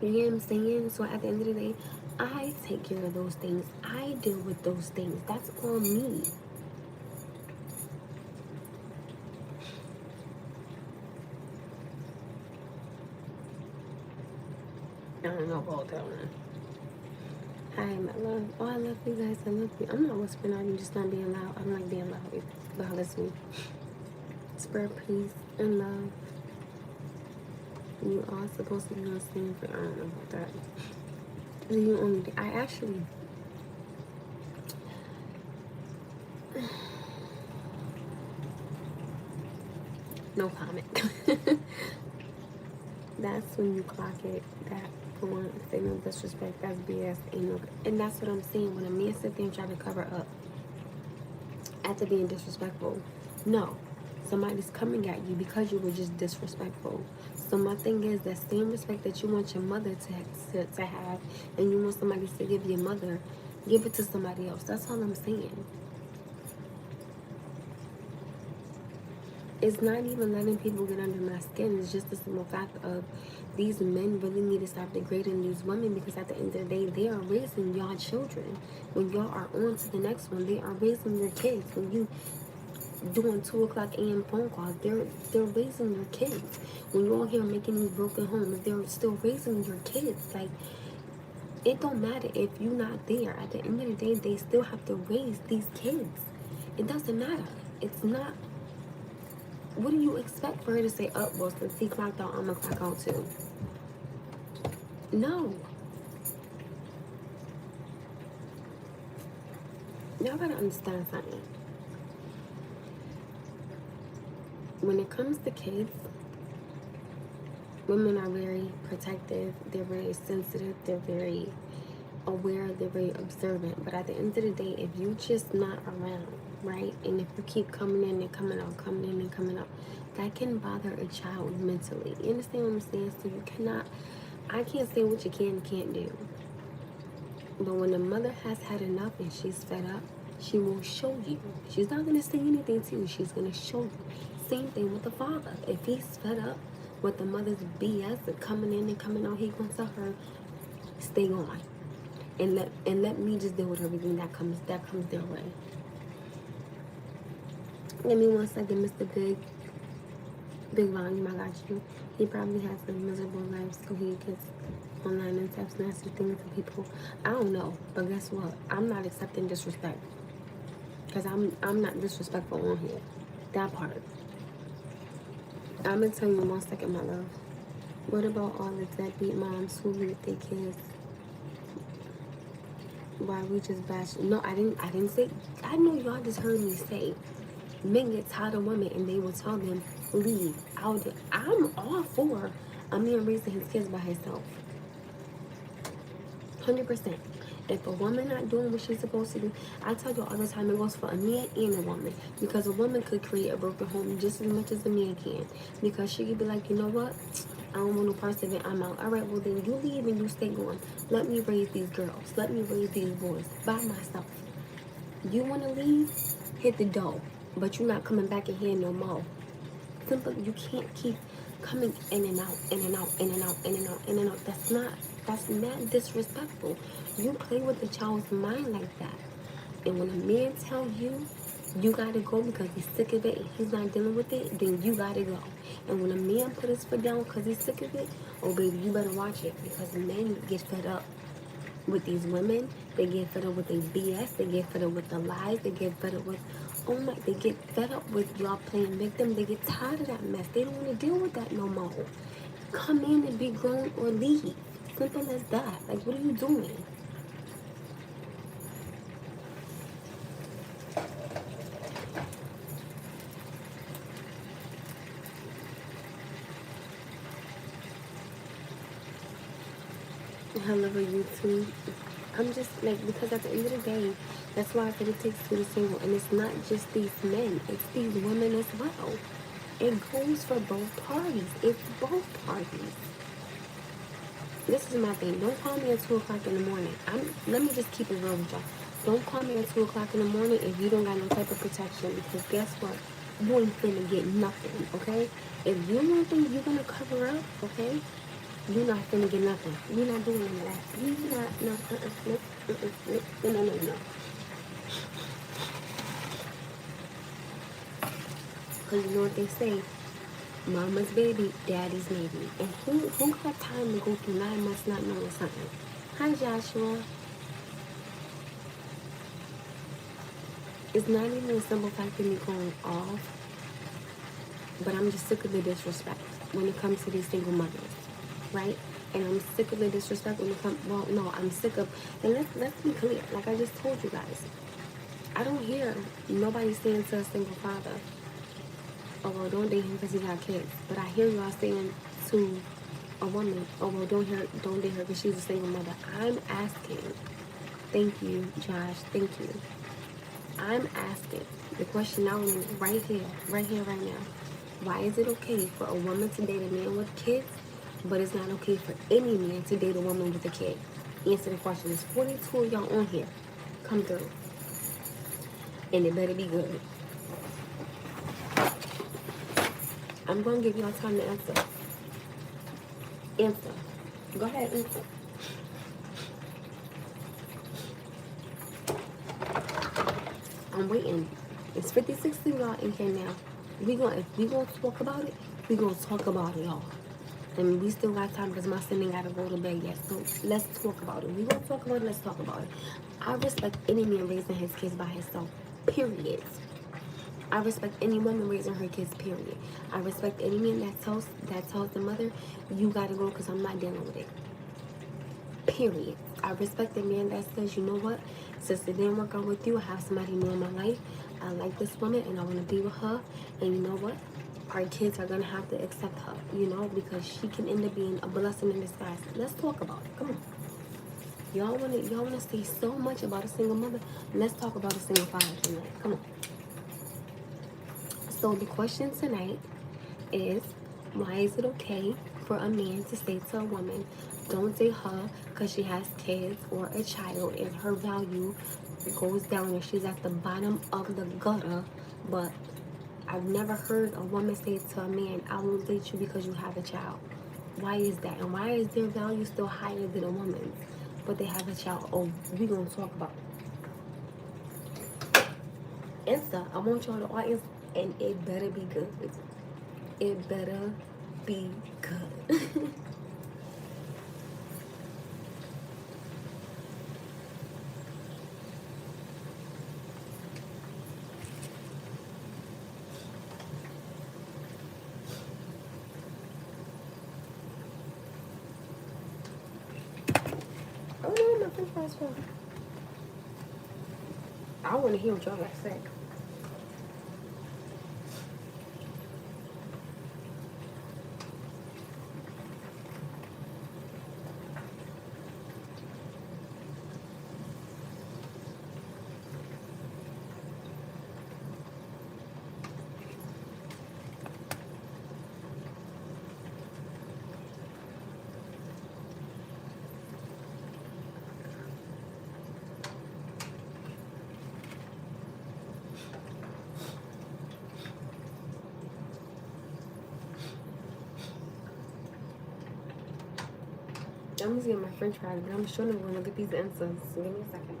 You get what I'm saying? So at the end of the day, I take care of those things. I deal with those things. That's on me. I don't know about that one. Hi, my love. Oh, I love you guys. I love you. I'm not whispering. I'm just not being loud. I don't like being loud. But listen. Spread peace and love. You are supposed to be listening, but I don't know about that. You only. I actually. No comment. That's when you clock it. That going say no disrespect. That's BS. Ain't no. And that's what I'm saying. When a man sit there and try to cover up after being disrespectful, no. Somebody's coming at you because you were just disrespectful. So my thing is, that same respect that you want your mother to have, and you want somebody to give your mother, give it to somebody else. That's all I'm saying. It's not even letting people get under my skin. It's just the simple fact of these men really need to stop degrading these women, because at the end of the day, they are raising y'all children. When y'all are on to the next one, they are raising your kids. When you doing 2 o'clock a.m. phone calls, they're raising your kids. When you're all here making these broken homes, they're still raising your kids. Like, it don't matter if you're not there. At the end of the day, they still have to raise these kids. It doesn't matter. It's not What do you expect for her to say, oh, well, since he clocked out, I'm going to clock out too? No. Y'all got to understand something. When it comes to kids, women are very protective. They're very sensitive. They're very aware. They're very observant. But at the end of the day, if you just not around, right, and if you keep coming in and coming out, coming in and coming out, that can bother a child mentally. You understand what I'm saying? So you cannot, I can't say what you can and can't do. But when the mother has had enough and she's fed up, she will show you. She's not going to say anything to you. She's going to show you. Same thing with the father. If he's fed up with the mother's BS of coming in and coming out, he going to tell her, stay on. And let me just deal with everything that comes their way. Give me 1 second, Mr. Big Volume, I got you. He probably has a miserable life, so he gets online and types nasty things to people. I don't know, but guess what? I'm not accepting disrespect. Because I'm not disrespectful on here. That part. I'm going to tell you in 1 second, my love. What about all the deadbeat moms who leave their kids? Why we just bash? No, I didn't say. I know y'all just heard me say men get tired of women and they will tell them leave out. I'm all for a man raising his kids by himself. 100%. If a woman not doing what she's supposed to do, I tell you all the time, it goes for a man and a woman. Because a woman could create a broken home just as much as a man can. Because she could be like, you know what? I don't want no parts of it. I'm out. All right, well then you leave and you stay gone. Let me raise these girls. Let me raise these boys by myself. You want to leave? Hit the door. But you're not coming back in here no more. Simple. You can't keep coming in and out, in and out, in and out, in and out, in and out. That's not disrespectful. You play with the child's mind like that. And when a man tells you, you gotta go because he's sick of it and he's not dealing with it, then you gotta go. And when a man put his foot down because he's sick of it, oh baby, you better watch it because men get fed up with these women. They get fed up with their BS. They get fed up with the lies. They get fed up with, oh my, they get fed up with y'all playing victim. They get tired of that mess. They don't want to deal with that no more. Come in and be grown or leave. Simple as that. Like, what are you doing? Hello, YouTube. I'm just like, because at the end of the day, that's why I said it takes two to single. And it's not just these men, it's these women as well. It goes for both parties. It's both parties. This is my thing. Don't call me at 2 o'clock in the morning. Let me just keep it real with y'all. Don't call me at 2 o'clock in the morning if you don't got no type of protection. Because guess what? You ain't finna get nothing, okay? If you don't think you're gonna cover up, okay? You're not finna get nothing. You're not doing any of that. You're not, no. Because you know what they say? Mama's baby, daddy's maybe. And who got time to go through 9 months not knowing something? Hi, Joshua. It's not even a simple fact of me going off, but I'm just sick of the disrespect when it comes to these single mothers, right? And I'm sick of the disrespect when it comes, well, no, I'm sick of, and let's be clear, like I just told you guys, I don't hear nobody saying to a single father, oh, well, don't date him because he got kids. But I hear y'all saying to a woman, oh, well, don't date her because she's a single mother. I'm asking, thank you, Josh, thank you. I'm asking the question now right here, right now. Why is it okay for a woman to date a man with kids, but it's not okay for any man to date a woman with a kid? Answer the question. There's 42 of y'all on here. Come through. And it better be good. I'm going to give y'all time to answer. Answer. Go ahead, answer. I'm waiting. It's 56 of y'all in here now. If we gonna talk about it, we gonna talk about it all. And we still got time because my son ain't got to go to bed yet. So let's talk about it. We gonna talk about it, let's talk about it. I respect any man raising his kids by himself. Period. I respect any woman raising her kids, period. I respect any man that tells the mother, you gotta go because I'm not dealing with it. Period. I respect the man that says, you know what, since it didn't work out with you, I have somebody new in my life. I like this woman and I want to be with her. And you know what? Our kids are gonna have to accept her, because she can end up being a blessing in disguise. Let's talk about it. Come on. Y'all wanna say so much about a single mother. Let's talk about a single father tonight. Come on. So the question tonight is, why is it okay for a man to say to a woman, don't date her because she has kids or a child and her value goes down and she's at the bottom of the gutter? But I've never heard a woman say to a man, I won't date you because you have a child. Why is that? And why is their value still higher than a woman's, but they have a child? Oh, we're going to talk about it. Answer. I want y'all to all answer, and it better be good. It better be good. Oh no, my french fries fell. I want to hear what y'all got to say. I'm just getting my french fries, but I'm sure I'm going to get these answers. Give me a second.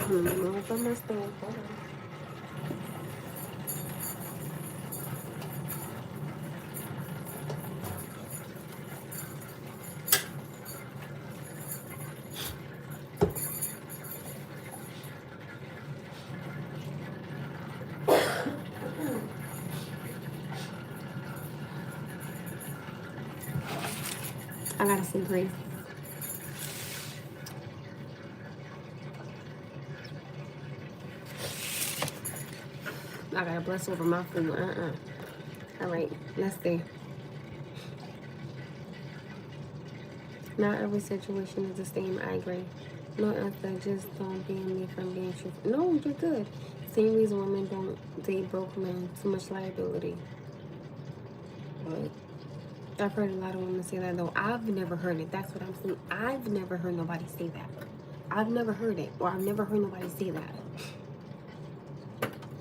Move on my stove. Hold on. I gotta say grace. I gotta bless over my food. All right, let's see. Not every situation is the same. I agree. No answer. Just don't ban me from being truthful. No, you're good. Same reason women don't date broke men. Too much liability. What? I've heard a lot of women say that though. I've never heard it. That's what I'm saying. I've never heard nobody say that. I've never heard it, or I've never heard nobody say that.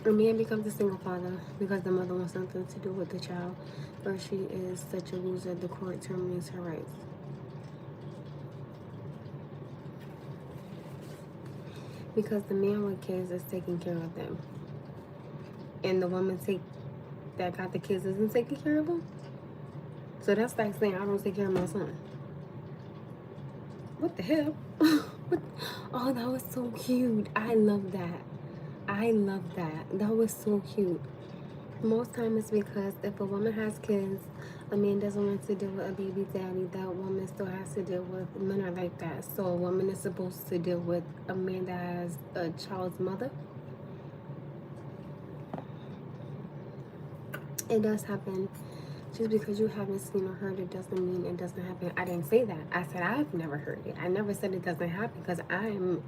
A man becomes a single father because the mother wants something to do with the child, or she is such a loser, the court terminates her rights. Because the man with kids is taking care of them, and the woman that got the kids isn't taking care of them. So that's like saying I don't take care of my son. What the hell? Oh, that was so cute. I love that. I love that. That was so cute. Most time it's because if a woman has kids, a man doesn't want to deal with a baby daddy, that woman still has to deal with men are like that. So a woman is supposed to deal with a man that has a child's mother. It does happen. Just because you haven't seen or heard it doesn't mean it doesn't happen. I didn't say that. I said I've never heard it. I never said it doesn't happen because I'm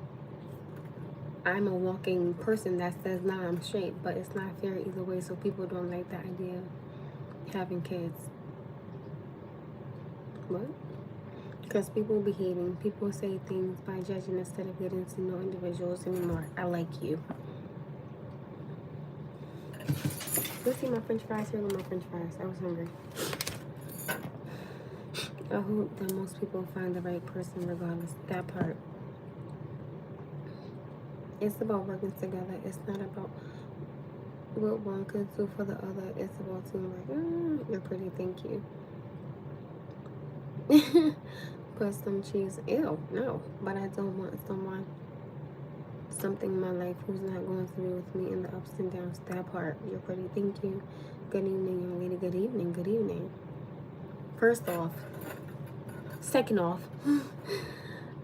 a walking person that says, nah, I'm straight, but it's not fair either way, so people don't like the idea of having kids. What? Because people be hating. People say things by judging instead of getting to know individuals anymore. I like you. Let's see my french fries. Here are my french fries. I was hungry. I hope that most people find the right person regardless. That part. It's about working together. It's not about what one could do for the other is about teamwork. You're pretty, thank you. Put some cheese. Ew, no. But I don't want something in my life who's not going to be with me in the ups and downs. That part. You're pretty, thank you. Good evening, young lady. Good evening. Good evening. First off. Second off.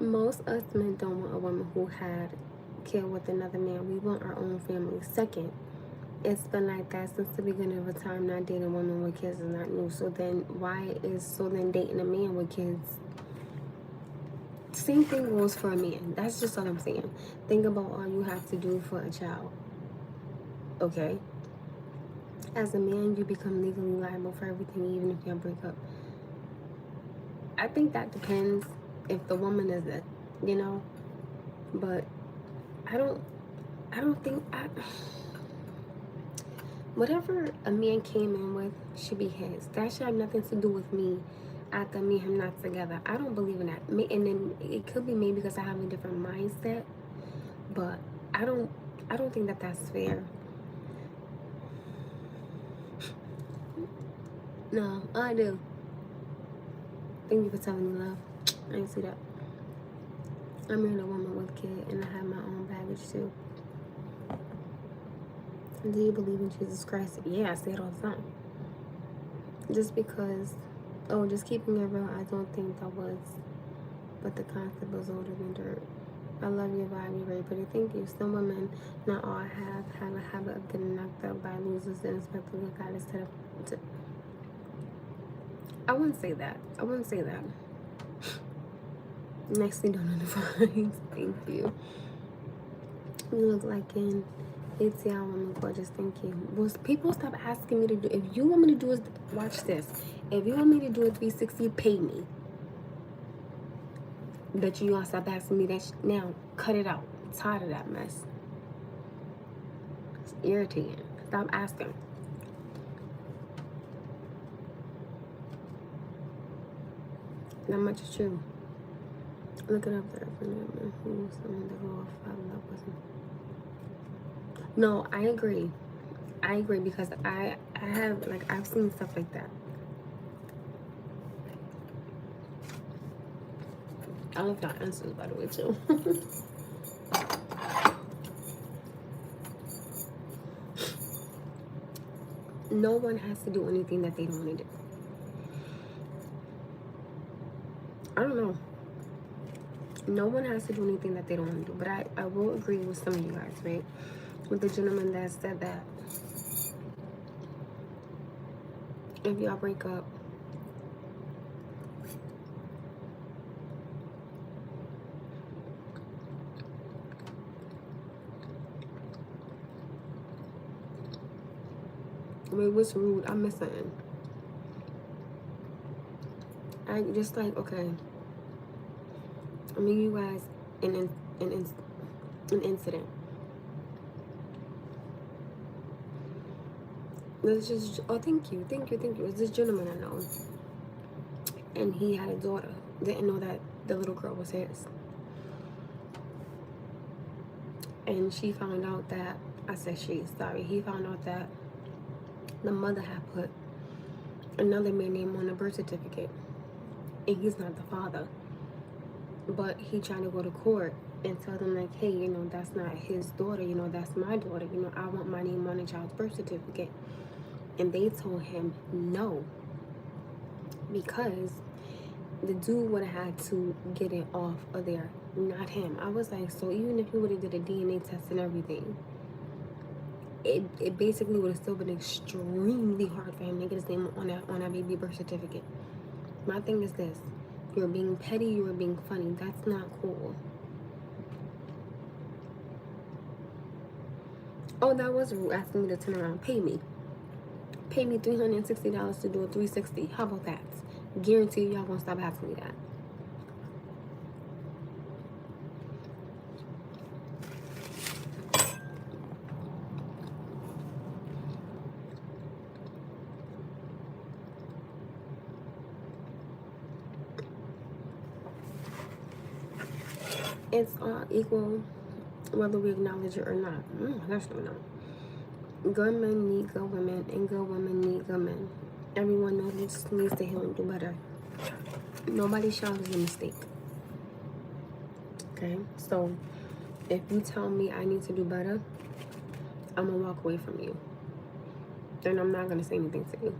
Most us men don't want a woman who had kid with another man. We want our own family. Second, it's been like that since the beginning of time. Not dating a woman with kids is not new. So then dating a man with kids? Same thing goes for a man. That's just all I'm saying. Think about all you have to do for a child. Okay? As a man, you become legally liable for everything, even if you break up. I think that depends if the woman is it, you know? But I don't think whatever a man came in with should be his. That should have nothing to do with me after me and him not together. I don't believe in that. And then it could be maybe because I have a different mindset, but I don't think that that's fair. No, I do. Thank you for telling me, love. I didn't see that. I married a woman with a kid, and I have my own baggage too. Do you believe in Jesus Christ? Yeah, I say it all the time. Just because, just keeping it real, I don't think that was, but the concept was older than dirt. I love your vibe, you're very pretty. Thank you. Some women, not all, have a habit of getting knocked up by losers and expect a good guy to. I wouldn't say that. Nicely done on the vibes. Thank you. You look like an ATL woman, gorgeous. Thank you. Well, people stop asking me to do. If you want me to do it, watch this. If you want me to do a 360, pay me. Bet you all stop asking me that now. Cut it out. I'm tired of that mess. It's irritating. Stop asking. That much is true. Look it up there. Who's someone to go off? I love wasn't. No, I agree because I have, like, I've seen stuff like that. I love your answers, by the way, too. No one has to do anything that they don't want to do. I don't know. No one has to do anything that they don't want to do. But I will agree with some of you guys, right? With the gentleman that said that if y'all break up, what's rude? I miss something. I just like, okay. I mean, you guys, an incident. This is thank you. It was this gentleman I know, and he had a daughter. Didn't know that the little girl was his, and she found out that he found out that the mother had put another man's name on the birth certificate, and he's not the father. But he tried to go to court and tell them, like, hey, you know, that's not his daughter, you know, that's my daughter, you know, I want my name on the child's birth certificate. And they told him no, because the dude would have had to get it off of there, not him. I was like, so even if he would have did a DNA test and everything, it basically would have still been extremely hard for him to get his name on that baby birth certificate. My thing is this: you're being petty, you were being funny. That's not cool. Oh, that was rude, asking me to turn around. Pay me $360 to do a 360. How about that? Guarantee y'all won't stop asking me that. It's all equal, whether we acknowledge it or not. That's no. Good men need good women, and good women need good men. Everyone needs to heal and do better. Nobody's child is a mistake. Okay? So, if you tell me I need to do better, I'm going to walk away from you. And I'm not going to say anything to you.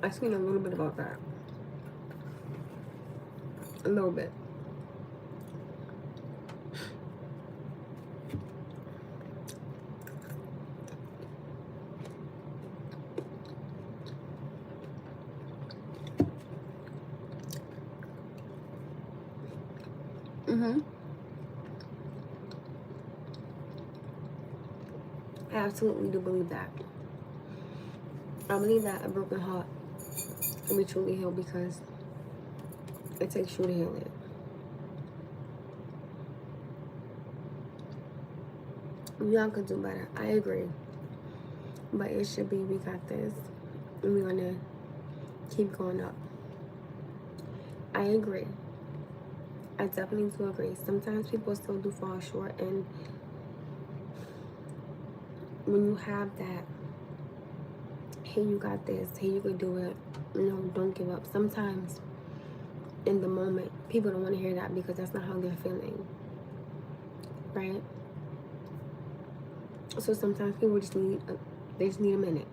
I seen a little bit about that. A little bit. I absolutely do believe that. I believe that a broken heart can be truly healed because it takes you to heal it. Y'all could do better. I agree. But it should be, we got this. And we're going to keep going up. I agree. I definitely do agree. Sometimes people still do fall short. And when you have that, hey, you got this. Hey, you could do it. Don't give up. Sometimes in the moment, people don't want to hear that because that's not how they're feeling. Right? So sometimes people just need a minute.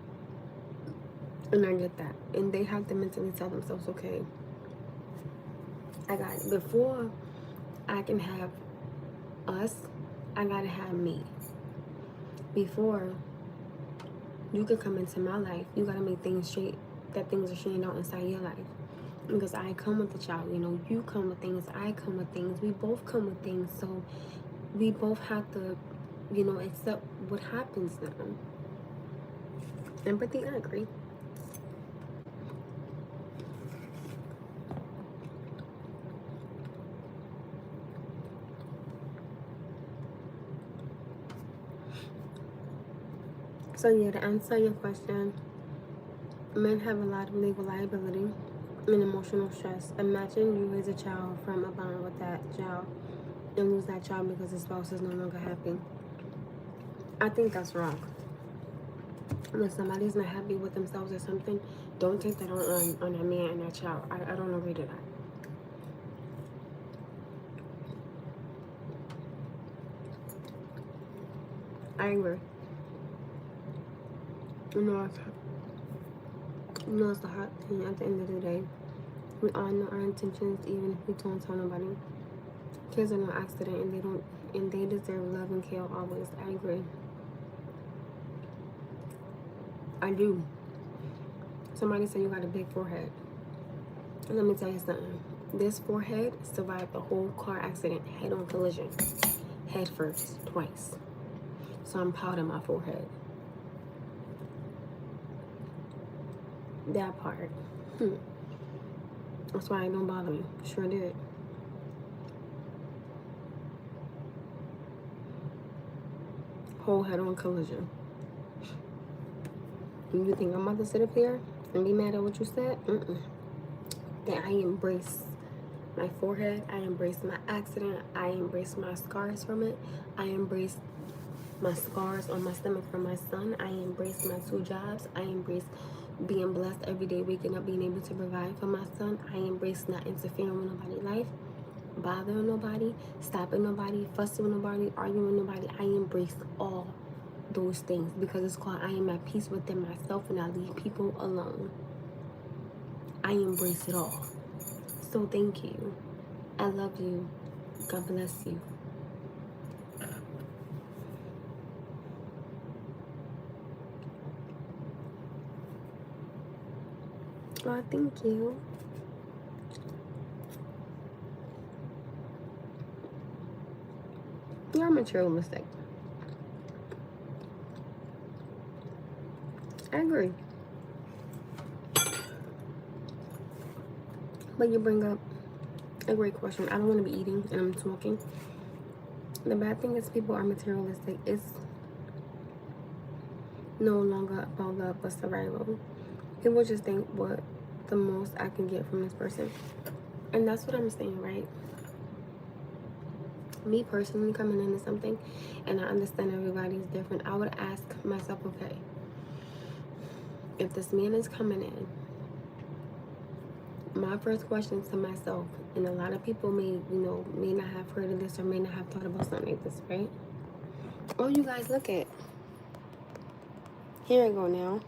And I get that. And they have to mentally tell themselves, okay, I got it. Before I can have us, I gotta have me. Before you can come into my life, you gotta make things straight, that things are straightened out inside your life. Because I come with the child, you come with things, I come with things, we both come with things. So we both have to, accept what happens now. Empathy, I agree. So yeah, to answer your question, men have a lot of legal liability and emotional stress. Imagine you raise a child from a bond with that child and lose that child because the spouse is no longer happy. I think that's wrong. When somebody's not happy with themselves or something, don't take that on that man and that child. I don't agree to that. I agree. It's a hard thing at the end of the day. We all know our intentions, even if we don't tell nobody. Kids are no accident, and they deserve love and care always. I agree. I do. Somebody said you got a big forehead. Let me tell you something. This forehead survived the whole car accident, head-on collision, head first, twice. So I'm proud of my forehead. That part. That's why it don't bother me. Sure did. Whole head-on collision. And you think I'm about to sit up here and be mad at what you said? That I embrace my forehead. I embrace my accident. I embrace my scars from it. I embrace my scars on my stomach from my son. I embrace my 2 jobs. I embrace being blessed every day, waking up, being able to provide for my son. I embrace not interfering with nobody's life, bothering nobody, stopping nobody, fussing with nobody, arguing with nobody. I embrace all those things because it's called I am at peace within myself and I leave people alone. I embrace it all. So thank you. I love you. God bless you. Oh, thank you. You're materialistic. hungry. But you bring up a great question. I don't want to be eating and I'm smoking. The bad thing is people are materialistic. It's no longer about love but survival. People just think what the most I can get from this person. And that's what I'm saying, right? Me personally coming into something, and I understand everybody's different, I would ask myself, okay, if this man is coming in, my first question to myself, and a lot of people may not have heard of this or may not have thought about something like this, right? Oh, you guys, look at, here we go now.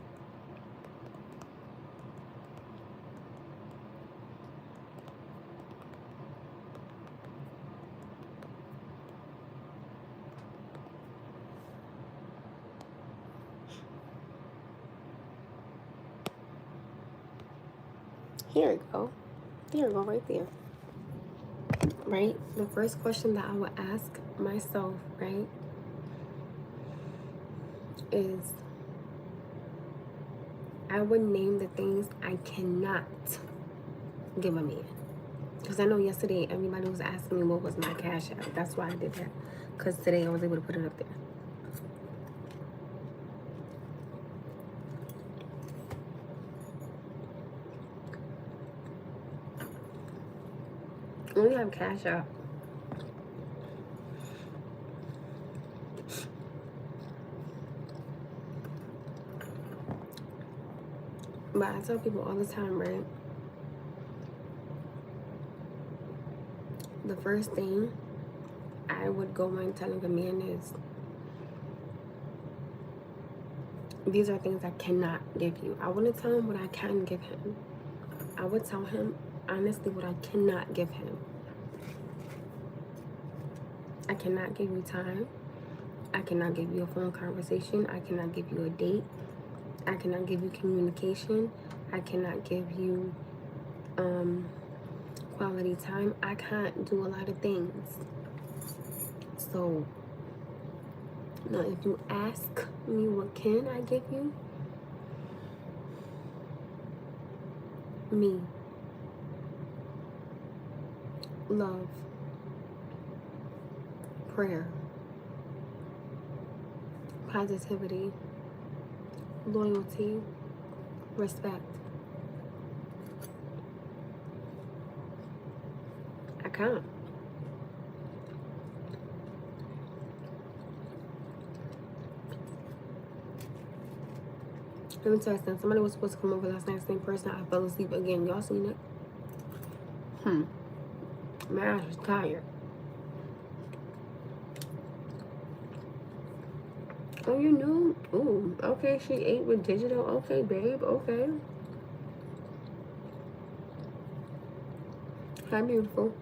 Here we go. Here we go, right there. Right? The first question that I would ask myself, right, is I would name the things I cannot give a man. Because I know yesterday everybody was asking me what was my cash app. That's why I did that. Because today I was able to put it up there. We have cash app. But I tell people all the time, right? The first thing I would go in telling a man is, these are things I cannot give you. I wouldn't tell him what I can give him. I would tell him honestly what I cannot give him. I cannot give you time. I cannot give you a phone conversation. I cannot give you a date. I cannot give you communication. I cannot give you quality time. I can't do a lot of things. So now if you ask me what can I give you, me, love, prayer, positivity, loyalty, respect. I can't. Let me tell you something. Somebody was supposed to come over last night, same person. I fell asleep again. Y'all seen it? My ass was tired. Oh, you knew? Ooh, okay, she ate with digital. Okay, babe, okay. Hi, beautiful.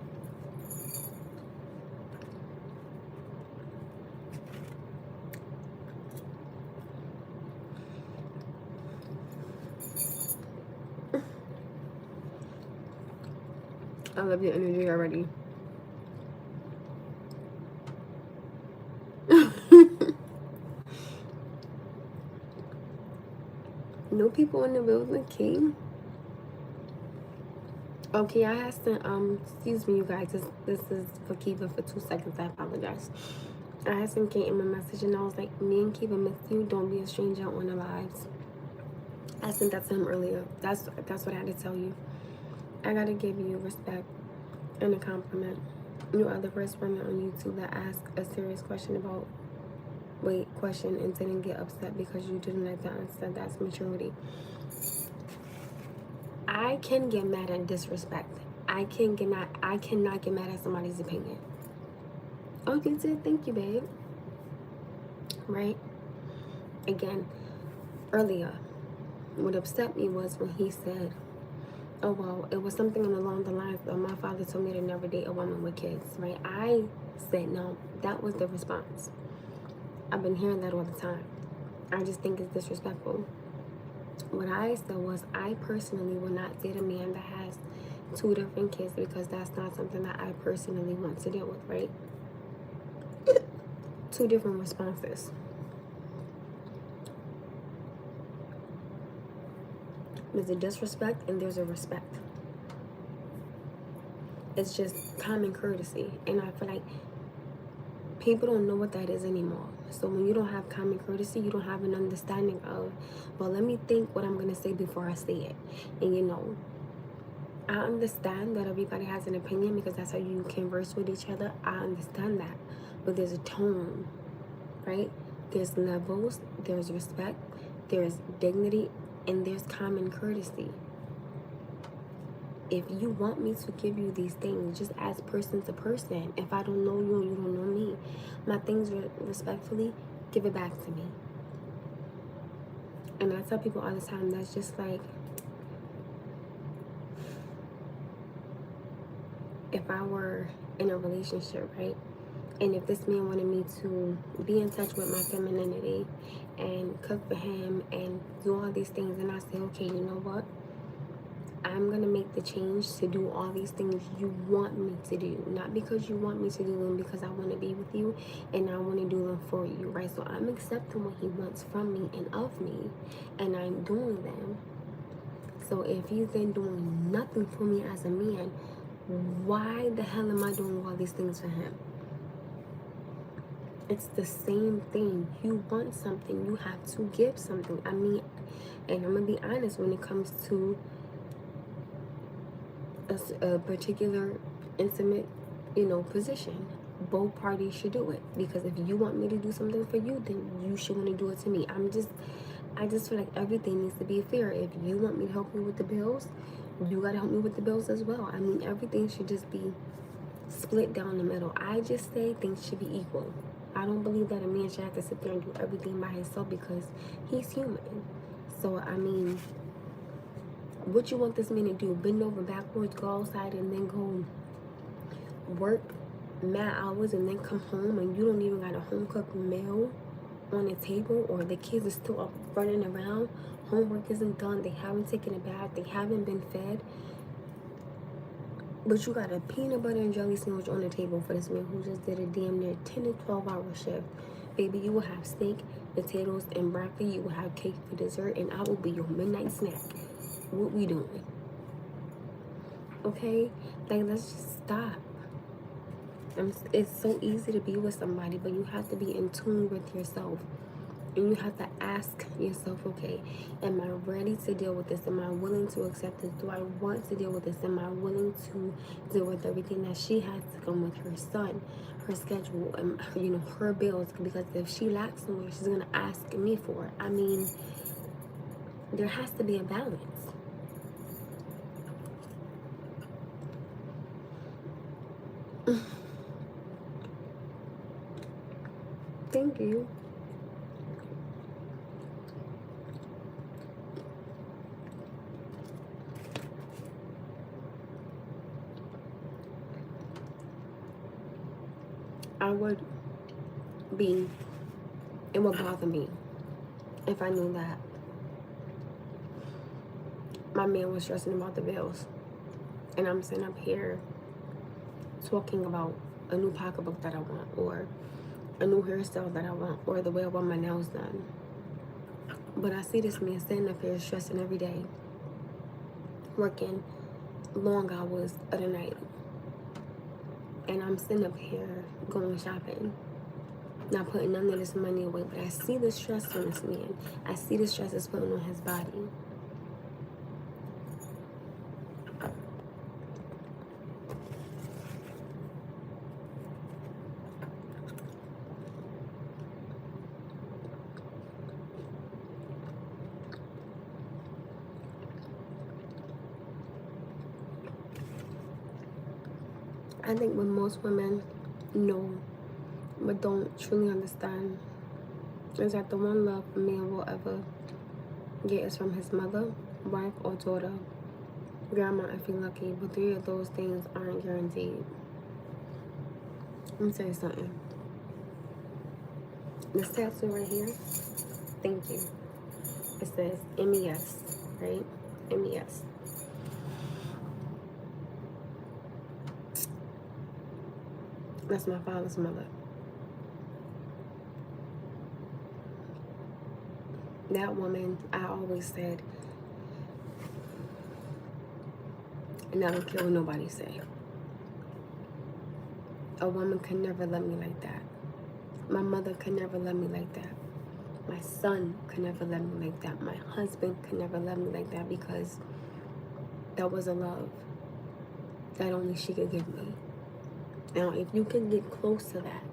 I love your energy already. No people in the building, King. Okay, I asked to, excuse me, you guys. This is for Kiva for 2 seconds. I apologize. I asked him Kate in my message, and I was like, me and Kiva miss you. Don't be a stranger on the lives. I sent that to him earlier. That's what I had to tell you. I gotta give you respect and a compliment. You are the first one on YouTube that asked a serious question about and didn't get upset because you didn't like that answer. That's maturity. I can get mad at disrespect. I cannot get mad at somebody's opinion. Oh, you did? Thank you, babe. Right? Again, earlier, what upset me was when he said, oh, well, it was something along the lines of my father told me to never date a woman with kids, right? I said no. That was the response. I've been hearing that all the time. I just think it's disrespectful. What I said was, I personally will not date a man that has 2 different kids because that's not something that I personally want to deal with, right? 2 different responses. There's a disrespect and there's a respect. It's just common courtesy. And I feel like people don't know what that is anymore. So when you don't have common courtesy, you don't have an understanding of, well, let me think what I'm going to say before I say it. And you know, I understand that everybody has an opinion because that's how you converse with each other. I understand that. But there's a tone, right? There's levels, there's respect, there's dignity, and there's common courtesy. If you want me to give you these things, just as person to person, if I don't know you and you don't know me, my things respectfully, give it back to me. And I tell people all the time, that's just like, if I were in a relationship, right? And if this man wanted me to be in touch with my femininity and cook for him and do all these things, and I say, okay, you know what? I'm going to make the change to do all these things you want me to do. Not because you want me to do them, because I want to be with you and I want to do them for you, right? So I'm accepting what he wants from me and of me, and I'm doing them. So if he's then doing nothing for me as a man, why the hell am I doing all these things for him? It's the same thing. You want something, you have to give something. I mean, and I'm going to be honest when it comes to a particular intimate, position. Both parties should do it, because if you want me to do something for you, then you should want to do it to me. I just feel like everything needs to be fair. If you want me to help you with the bills, you gotta help me with the bills as well. I mean, everything should just be split down the middle. I just say things should be equal. I don't believe that a man should have to sit there and do everything by himself, because he's human. So I mean, what you want this man to do? Bend over backwards, go outside, and then go work mad hours and then come home and you don't even got a home cooked meal on the table, or the kids are still up running around, homework isn't done, they haven't taken a bath, they haven't been fed, but you got a peanut butter and jelly sandwich on the table for this man who just did a damn near 10 to 12 hour shift. Baby, you will have steak, potatoes, and broccoli. You will have cake for dessert, and I will be your midnight snack. What we doing? Okay? Like, let's just stop. It's so easy to be with somebody, but you have to be in tune with yourself. And you have to ask yourself, okay, am I ready to deal with this? Am I willing to accept this? Do I want to deal with this? Am I willing to deal with everything that she has to come with, her son, her schedule, and, her bills? Because if she lacks somewhere, she's going to ask me for it. I mean, there has to be a balance. Thank you. It would bother me if I knew that my man was stressing about the bills. And I'm sitting up here talking about a new pocketbook that I want, or a new hairstyle that I want, or the way I want my nails done. But I see this man sitting up here stressing every day, working long hours of the night. And I'm sitting up here going shopping, not putting none of this money away. But I see the stress on this man. I see the stress it's putting on his body. I think what most women know but don't truly understand is that the one love a man will ever get is from his mother, wife, or daughter, grandma if you're lucky. But 3 of those things aren't guaranteed. Let me tell you something. This tattoo right here, thank you. It says MES, right? MES. That's my father's mother. That woman, I always said, And I don't care what nobody say. A woman can never love me like that. My mother could never love me like that. My son could never love me like that. My husband could never love me like that, because that was a love that only she could give me. Now, if you can get close to that,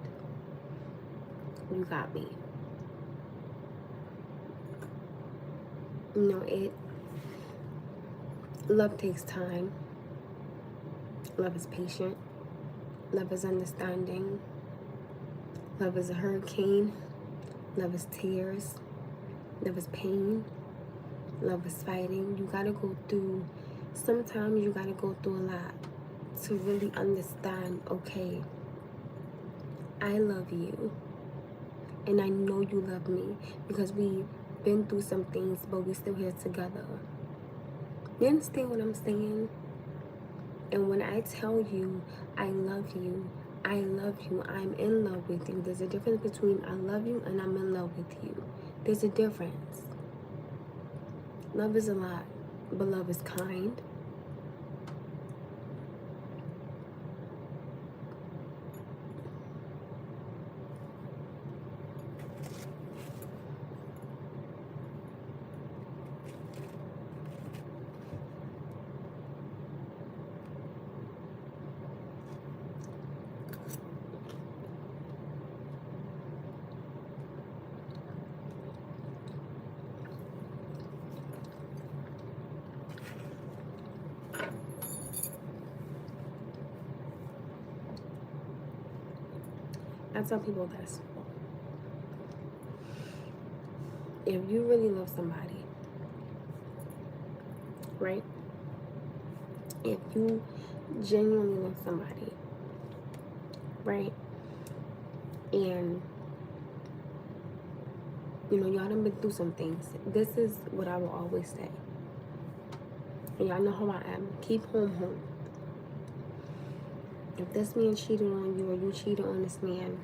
you got me. You know, love takes time. Love is patient. Love is understanding. Love is a hurricane. Love is tears. Love is pain. Love is fighting. You gotta go through, sometimes you gotta go through a lot to really understand, okay, I love you. And I know you love me, because we've been through some things, but we're still here together. You understand what I'm saying? And when I tell you, I love you, I'm in love with you. There's a difference between I love you and I'm in love with you. There's a difference. Love is a lot, but love is kind. I tell people this. If you really love somebody, right? If you genuinely love somebody, right? And, you know, y'all done been through some things. This is what I will always say. And y'all know how I am. Keep home. If this man cheated on you, or you cheated on this man,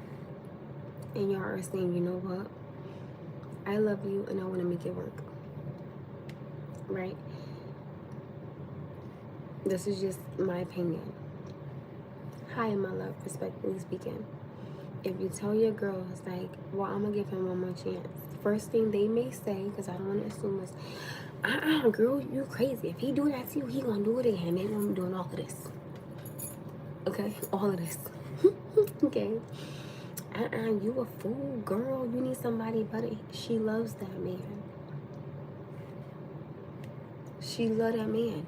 and y'all are saying, you know what? I love you and I want to make it work. Right? This is just my opinion. Hi, my love, respectfully speaking. If you tell your girls, like, well, I'm going to give him one more chance. First thing they may say, because I don't want to assume this, girl, you crazy. If he do that to you, he going to do it again. They going to be doing all of this. Okay? All of this. Okay? You a fool, girl. You need somebody better. She loves that man. She love that man.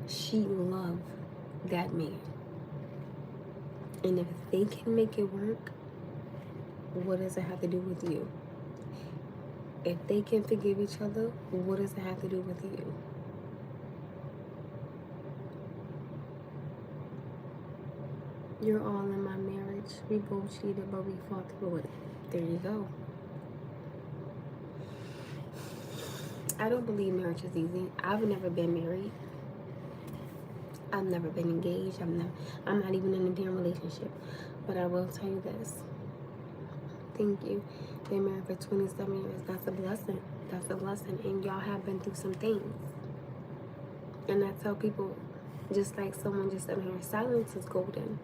She love that man. And if they can make it work, what does it have to do with you? If they can forgive each other, what does it have to do with you? You're all in my marriage. We both cheated, but we fought through it. There you go. I don't believe marriage is easy. I've never been married. I've never been engaged. I'm not even in a damn relationship. But I will tell you this. Thank you. Been married for 27 years. That's a blessing. That's a blessing. And y'all have been through some things. And I tell people, just like someone just said here, silence is golden.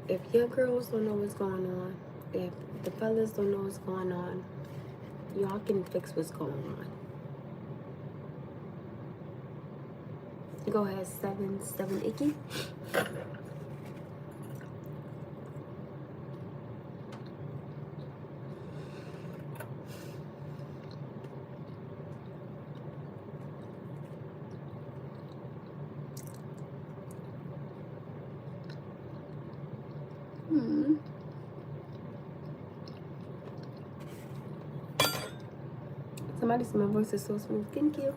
If your girls don't know what's going on, if the fellas don't know what's going on, y'all can fix what's going on. Go ahead, 7 Icky. Somebody said my voice is so smooth. Thank you.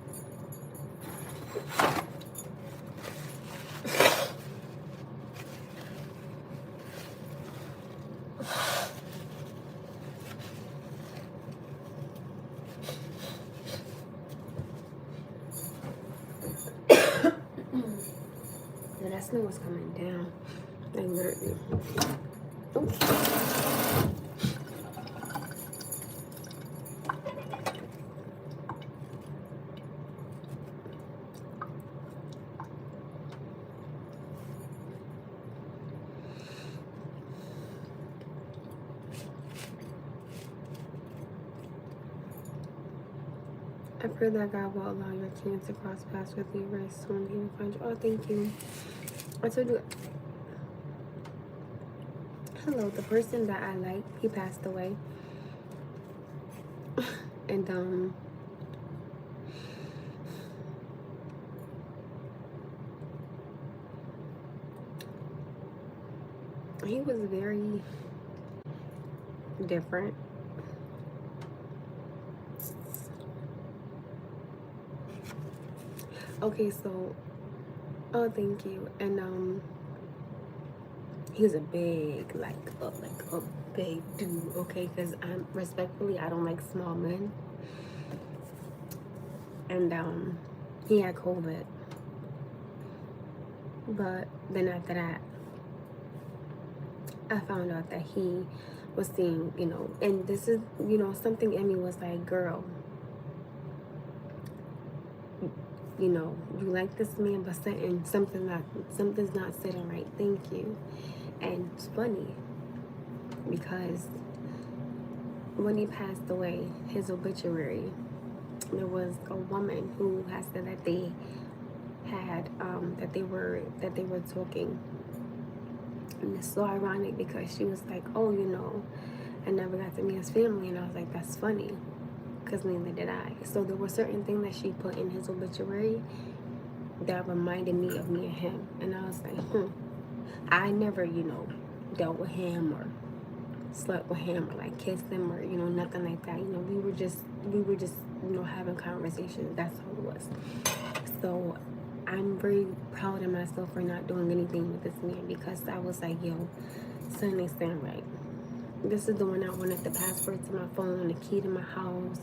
Yeah, that snow is coming down. Like literally. I pray that God will allow your chance to cross paths with you very soon. He will find you. Oh, thank you. I told you. Hello, the person that I like, he passed away. And he was very different. Okay, so oh, thank you. And he was a big, like a big dude. Okay, because I'm respectfully, I don't like small men. And he had COVID, but then after that, I found out that he was seeing, and this is, something in me was like, girl, you like this man, but something's not sitting right. Thank you. And it's funny because when he passed away, his obituary, there was a woman who has said that they had that they were talking, and it's so ironic because she was like, oh, I never got to meet his family, and I was like, that's funny, because neither did I. So there were certain things that she put in his obituary that reminded me of me and him, and I was like, I never, dealt with him or slept with him or like kissed him or nothing like that. We were just having conversations. That's all it was. So I'm very proud of myself for not doing anything with this man, because I was like, yo, son ain't stand right. This is the one I wanted the password to my phone, the key to my house,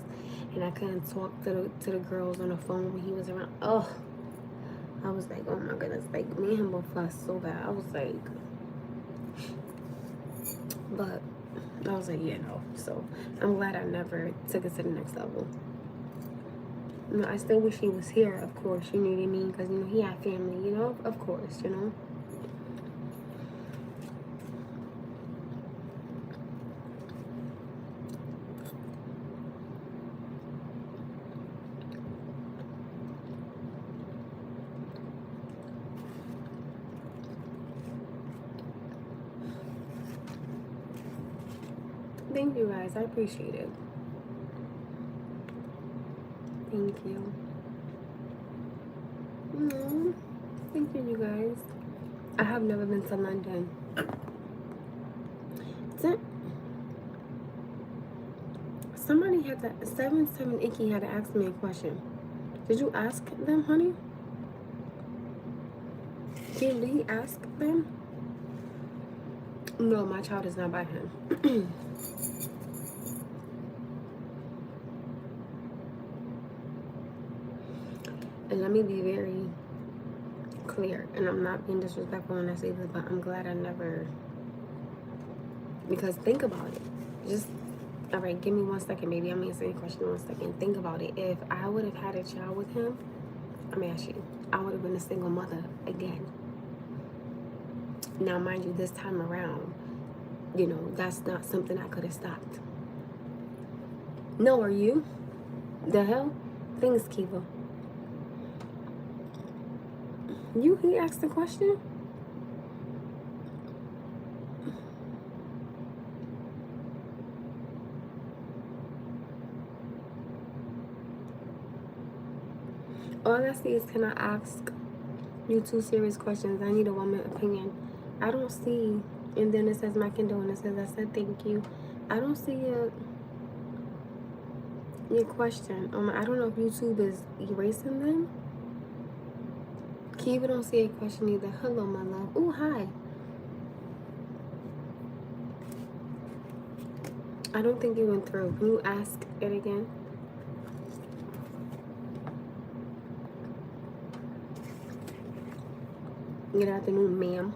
and I couldn't talk to the girls on the phone when he was around. Oh, I was like, oh my goodness, like me and him both fussed so bad. I was like, but I was like, yeah, no. So I'm glad I never took it to the next level. I still wish he was here, of course, you know what I mean? Because, he had family, of course, Thank you, guys. I appreciate it. Thank you. Thank you, you guys. I have never been to London. Somebody had to, 77 Icky had to ask me a question. Did you ask them, honey? Did he ask them? No, my child is not by him. And let me be very clear, and I'm not being disrespectful when I say this, but I'm glad I never, because think about it. Just, all right, give me 1 second, baby. I'm answering your question in 1 second. Think about it. If I would have had a child with him, I'm asking, I would have been a single mother again. Now, mind you, this time around, that's not something I could have stopped. No, are you? The hell? Things, Kiva. He asked the question? All I see is, can I ask you 2 serious questions? I need a woman opinion. I don't see, and then it says my condolence, and it says I said thank you. I don't see your question. I don't know if YouTube is erasing them. Kiva don't see a question either. Hello, my love. Oh, hi. I don't think it went through. Can you ask it again? Good afternoon, ma'am.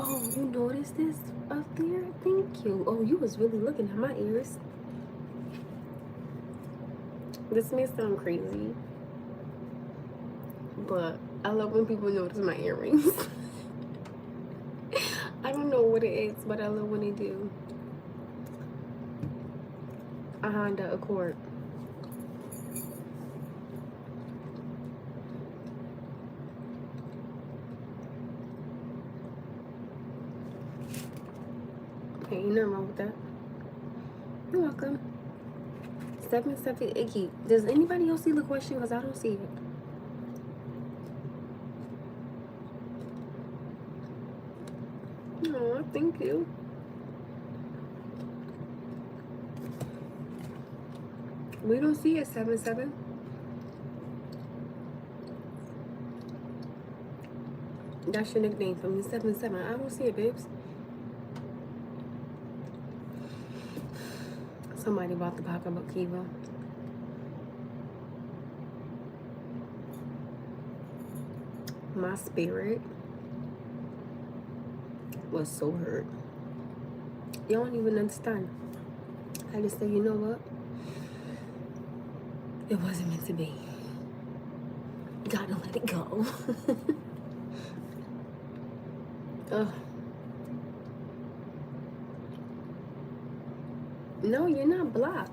Oh, you noticed this up there? Thank you. Oh, you was really looking at my ears. This may sound crazy, but I love when people notice my earrings. I don't know what it is, but I love when they do. A Honda Accord. Hey, ain't nothing wrong with that. You're welcome. 77 Icky. Does anybody else see the question? Because I don't see it. Oh, thank you. We don't see it, 77. That's your nickname for me, 77. I don't see it, babes. Somebody bought the pocketbook, Kiva. My spirit was so hurt. You don't even understand. I just said, you know what? It wasn't meant to be. Gotta let it go. Ugh. No, you're not blocked.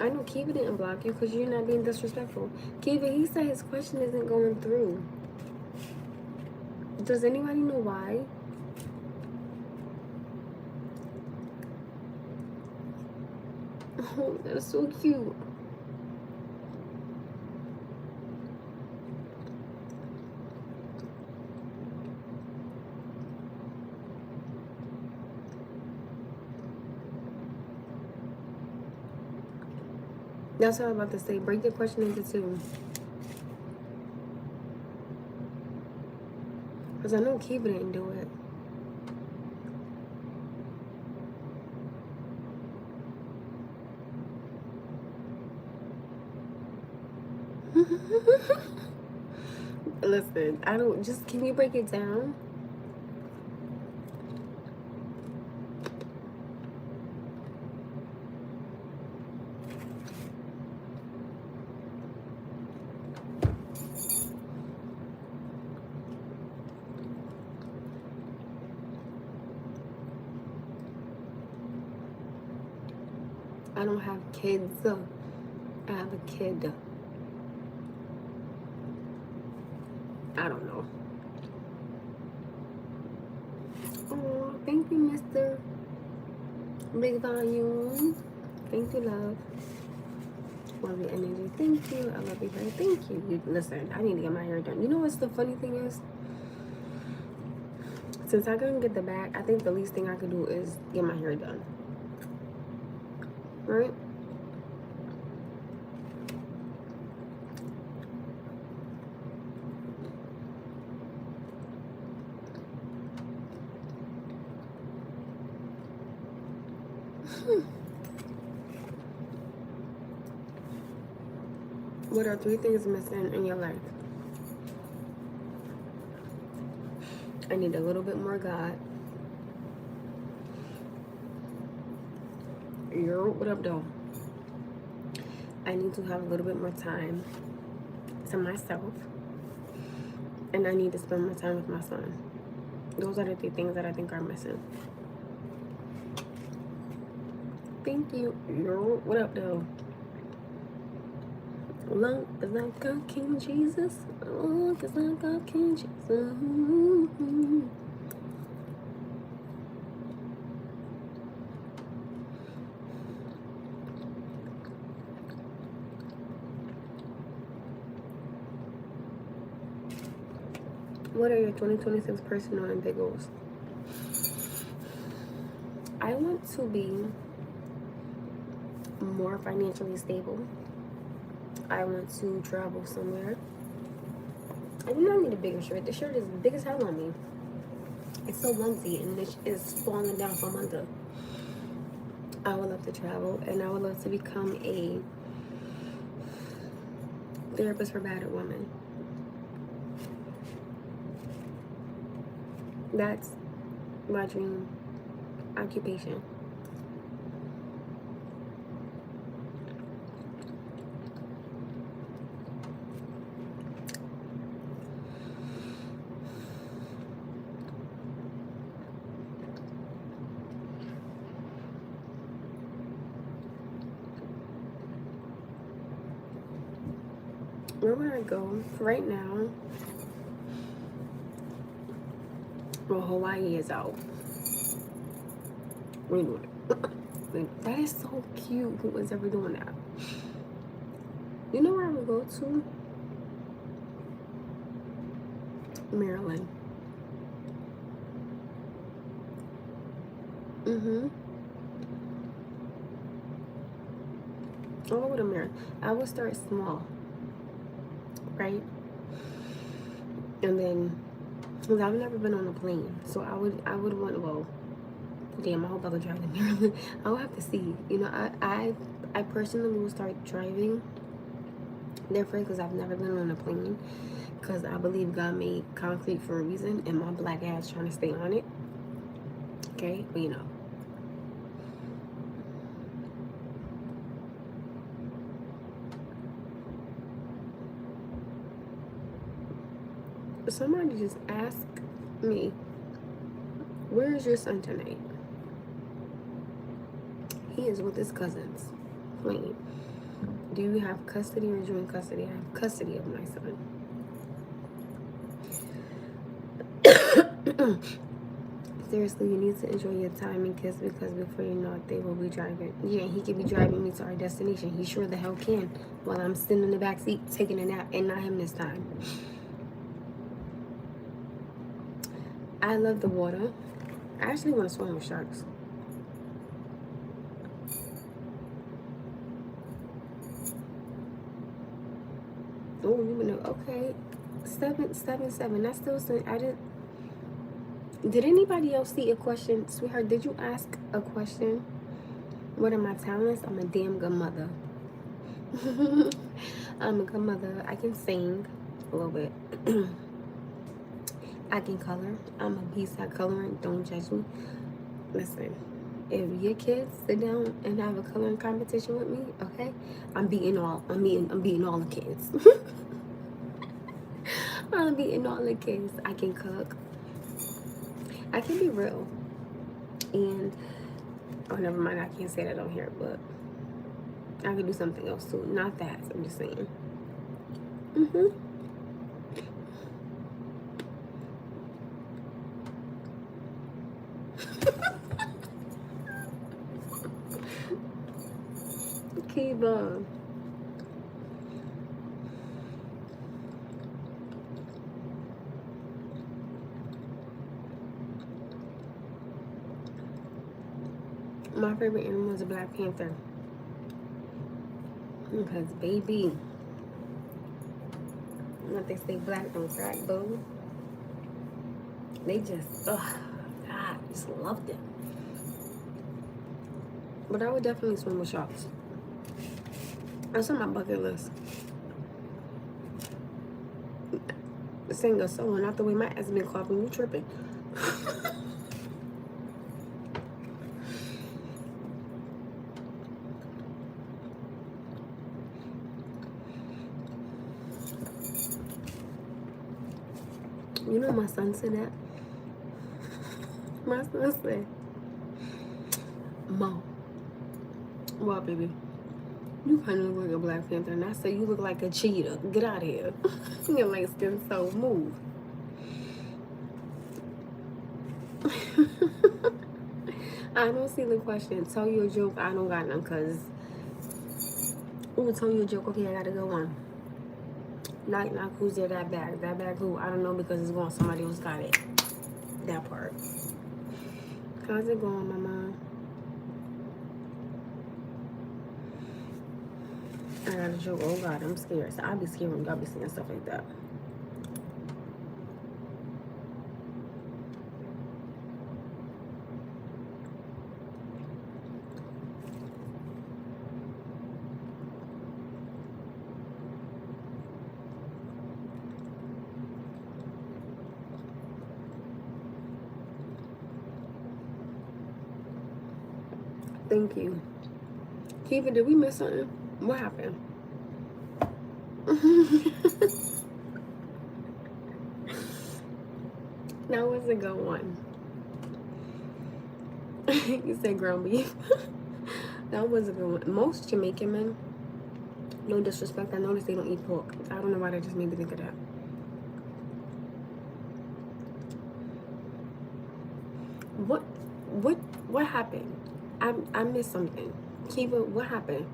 I know Kiva didn't block you because you're not being disrespectful. Kiva, he said his question isn't going through. Does anybody know why? Oh, that's so cute. That's what I was about to say. Break the question into two. Because I know Kiva didn't do it. Listen, I don't, just, can you break it down? I don't have kids. I have a kid. I don't know. Oh, thank you, Mr. Big Volume. Thank you, love. Love your energy. Thank you. I love you, babe. Thank you. Listen, I need to get my hair done. You know what's the funny thing is? Since I couldn't get the bag, I think the least thing I could do is get my hair done. Right? What are 3 things missing in your life? I need a little bit more God. What up, though? I need to have a little bit more time to myself. And I need to spend more time with my son. Those are the 3 things that I think are missing. Thank you. What up, though? Look, it's like our King Jesus. Look, it's like our King Jesus. What are your 2026 personal and big goals? I want to be more financially stable. I want to travel somewhere. I do not need a bigger shirt. The shirt is big as hell on me. It's so onesie and it's falling down from under. I would love to travel and I would love to become a therapist for battered women. That's my dream occupation. Where would I go right now? Well, Hawaii is out. We're doing it. That is so cute. Who was ever doing that? You know where I would go to? Maryland. All over to Maryland. I would start small, right? And then, because I've never been on a plane, so I would want to go. Damn, I hope I could drive to Maryland. I will have to see. You know, I personally will start driving there first because I've never been on a plane. Because I believe God made concrete for a reason, and my black ass trying to stay on it. Okay, but you know. Somebody just asked me, where is your son tonight? He is with his cousins playing. Do you have custody or joint custody? I have custody of my son. Seriously, you need to enjoy your time and kiss because before you know it, they will be driving. Yeah, he could be driving me to our destination. He sure the hell can. While I'm sitting in the back seat taking a nap, and not him this time. I love the water. I actually want to swim with sharks. Oh, you know, okay. 777. That's still. Did anybody else see a question? Sweetheart, did you ask a question? What are my talents? I'm a damn good mother. I'm a good mother. I can sing a little bit. I can color. I'm a beast at coloring. Don't judge me. Listen, if your kids sit down and have a coloring competition with me, okay, I'm beating all the kids. I'm beating all the kids. I can cook. I can be real. And oh, never mind. I can't say that on here, but I could do something else too. Not that. I'm just saying. Kiva. My favorite animal is a Black Panther. Because, baby, what they say, black don't crack, boo. They just, God, I just love them. But I would definitely swim with sharks. That's on my bucket list. Sing a song, not the way my ass been coughing. You tripping. You know my son said that? My son said, Mom, well, baby, you kind of look like a Black Panther. And I said, you look like a cheetah. Get out of here. Your light skin so move. I don't see the question. Tell you a joke. I don't got none because... Ooh, tell you a joke. Okay, I gotta go on. Not who's there, that bag. That bag who? I don't know because it's going. Somebody else got it. That part. How's it going, Mama? I got a joke. Oh, God, I'm scared. So I'll be scared when y'all be saying stuff like that. Thank you. Kiva, did we miss something? What happened? That was a good one. You said ground beef. That was a good one. Most Jamaican men, no disrespect, I noticed they don't eat pork. I don't know why that just made me think of that. What happened? I missed something. Kiva, what happened?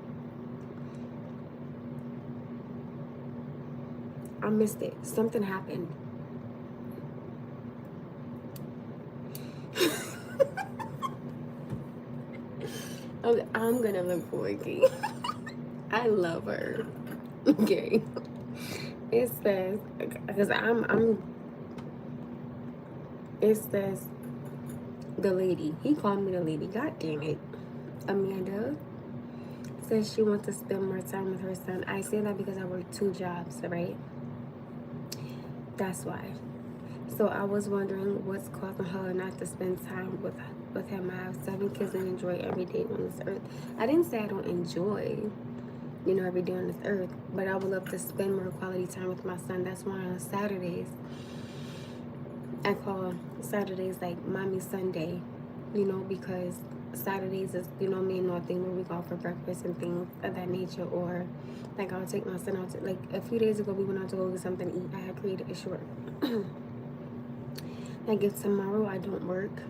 I missed it. Something happened. I'm gonna look for it, Key. I love her. Okay. It says, because it says the lady. He called me the lady. God damn it. Amanda says she wants to spend more time with her son. I say that because I work 2 jobs, right? That's why. So I was wondering what's causing her not to spend time with him. I have 7 kids and enjoy every day on this earth. I didn't say I don't enjoy, every day on this earth, but I would love to spend more quality time with my son. That's why on Saturdays, I call Saturdays like Mommy Sunday, because Saturdays is, me and Northing where we go out for breakfast and things of that nature. Or like I'll take my son out to, like a few days ago we went out to go get something to eat. I had created a short. Like if tomorrow I don't work,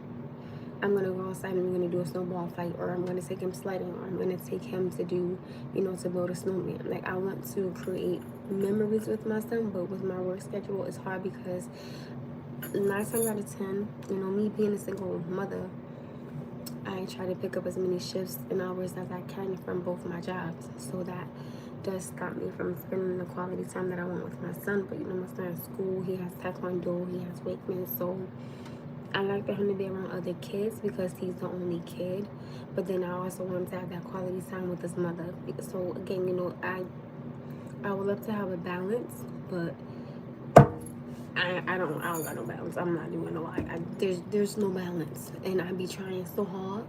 I'm gonna go outside and we're gonna do a snowball fight, or I'm gonna take him sledding, or I'm gonna take him to do, to build a snowman. Like I want to create memories with my son, but with my work schedule it's hard because 9 times out of 10, me being a single mother, I try to pick up as many shifts and hours as I can from both my jobs. So that does stop me from spending the quality time that I want with my son. But my son has school, he has taekwondo, he has Wakeman, so I like for him to be around other kids because he's the only kid. But then I also want to have that quality time with his mother. So again, I would love to have a balance, but I don't got no balance. I'm not even gonna lie. There's no balance, and I be trying so hard.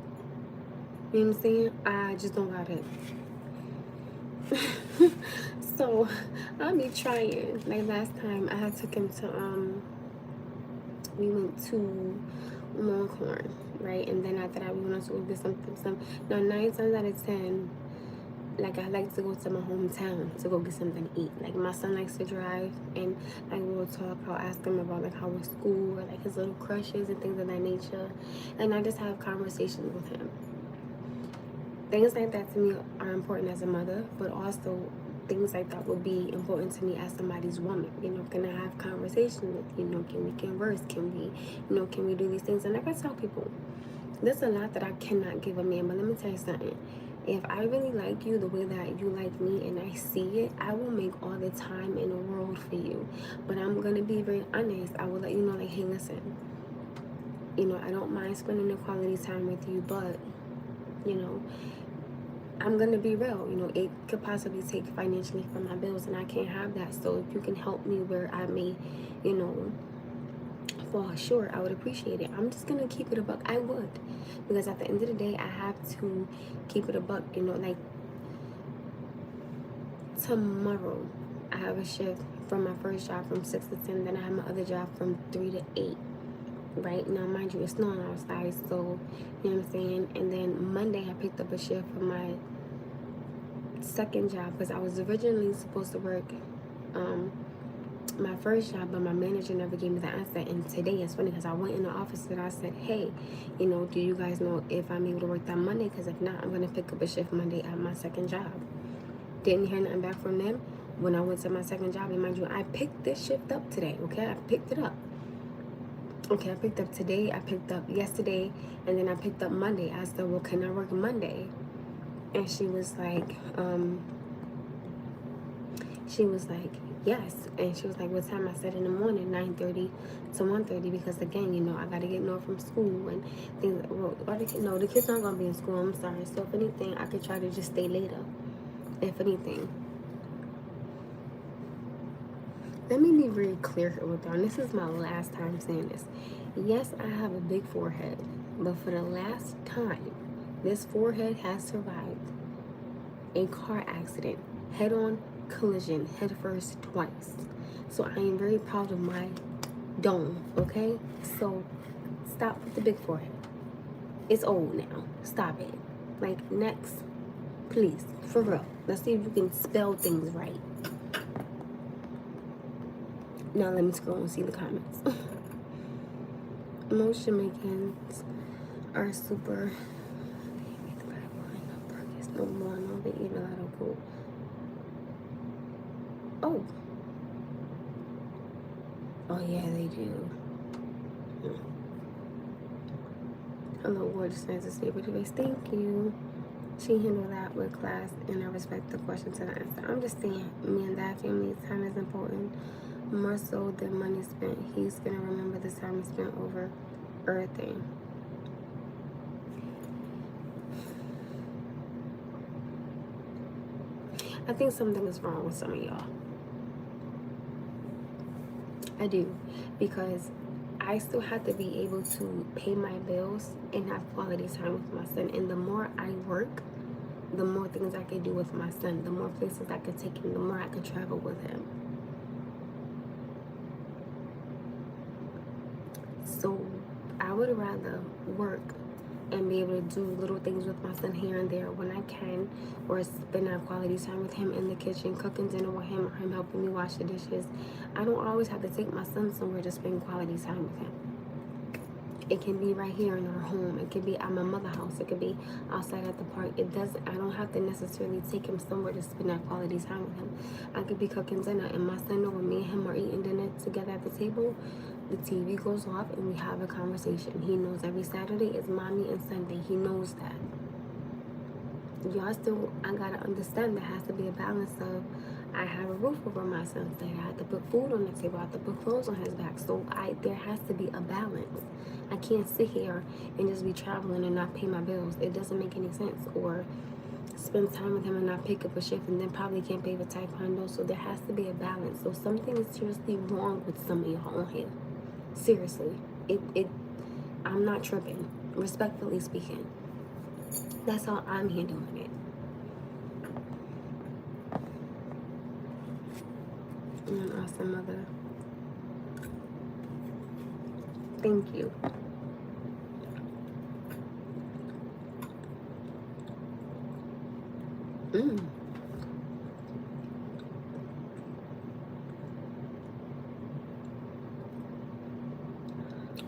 You know what I'm saying? I just don't got it. So I be trying. Like last time, I had took him to we went to Longhorn, right? And then after that, we went on to go get something. Now 9 times out of 10. Like I like to go to my hometown to go get something to eat. Like my son likes to drive, and like we'll talk. I'll ask him about like how was school or like his little crushes and things of that nature, and I just have conversations with him. Things like that to me are important as a mother, but also things like that will be important to me as somebody's woman. Can I have conversations with Can we converse? Can we do these things? And like I tell people, there's a lot that I cannot give a man, but let me tell you something. If I really like you the way that you like me and I see it, I will make all the time in the world for you. But I'm going to be very honest. I will let you know, like, hey, listen, I don't mind spending the quality time with you, but, I'm going to be real. It could possibly take financially from my bills, and I can't have that. So if you can help me where I may, fall short, I would appreciate it. I'm just gonna keep it a buck. I would, because at the end of the day, I have to keep it a buck. Like tomorrow, I have a shift from my first job from 6 to 10. Then I have my other job from 3 to 8. Right now, mind you, it's snowing outside, so you know what I'm saying. And then Monday, I picked up a shift from my second job because I was originally supposed to work my first job, but my manager never gave me the answer. And today it's funny because I went in the office and I said, hey, do you guys know if I'm able to work that Monday? Because if not, I'm going to pick up a shift Monday at my second job. Didn't hear nothing back from them when I went to my second job. And mind you, I picked this shift up today, okay? I picked it up. Okay, I picked up today, I picked up yesterday, and then I picked up Monday. I said, well, can I work Monday? And she was like, yes. And she was like, what time? I said in the morning, 9:30 to 1:30, because again, I got to get North from school and things. Well, the kids aren't going to be in school, I'm sorry. So if anything, I could try to just stay later, if anything. Let me be very clear here with y'all. This is my last time saying this. Yes, I have a big forehead, but for the last time, This forehead has survived a car accident, head-on collision, head first twice. So I am very proud of my dome, okay? So stop with the big forehead. It's old now. Stop it. Like, next, please, for real. Let's see if you can spell things right. Now let me scroll and see the comments. Most Jamaicans are super. They eat the Bible and no burgers no more. No, they eat a lot of food. Oh. Oh yeah, they do. Hello, gorgeous fans of Stable Device. Thank you. She handled that with class, and I respect the question to the answer. I'm just saying, me and that family time is important, more so than money spent. He's gonna remember the time he spent over everything. I think something is wrong with some of y'all. I do, because I still have to be able to pay my bills and have quality time with my son. And the more I work, the more things I can do with my son, the more places I can take him, the more I can travel with him. So I would rather work and be able to do little things with my son here and there when I can, or spend that quality time with him in the kitchen, cooking dinner with him, or him helping me wash the dishes. I don't always have to take my son somewhere to spend quality time with him. It can be right here in our home. It could be at my mother's house. It could be outside at the park. I don't have to necessarily take him somewhere to spend that quality time with him. I could be cooking dinner, and my son know when me and him are eating dinner together at the table, the TV goes off and we have a conversation. He knows every Saturday is mommy and Sunday. He knows that. Y'all still, I gotta understand there has to be a balance of, I have a roof over my son's head. I have to put food on the table. I have to put clothes on his back. So there has to be a balance. I can't sit here and just be traveling and not pay my bills. It doesn't make any sense. Or spend time with him and not pick up a shift and then probably can't pay for taekwondo. So there has to be a balance. So something is seriously wrong with some of y'all on here. Seriously. I'm not tripping. Respectfully speaking. That's how I'm handling it. You're an awesome mother. Thank you.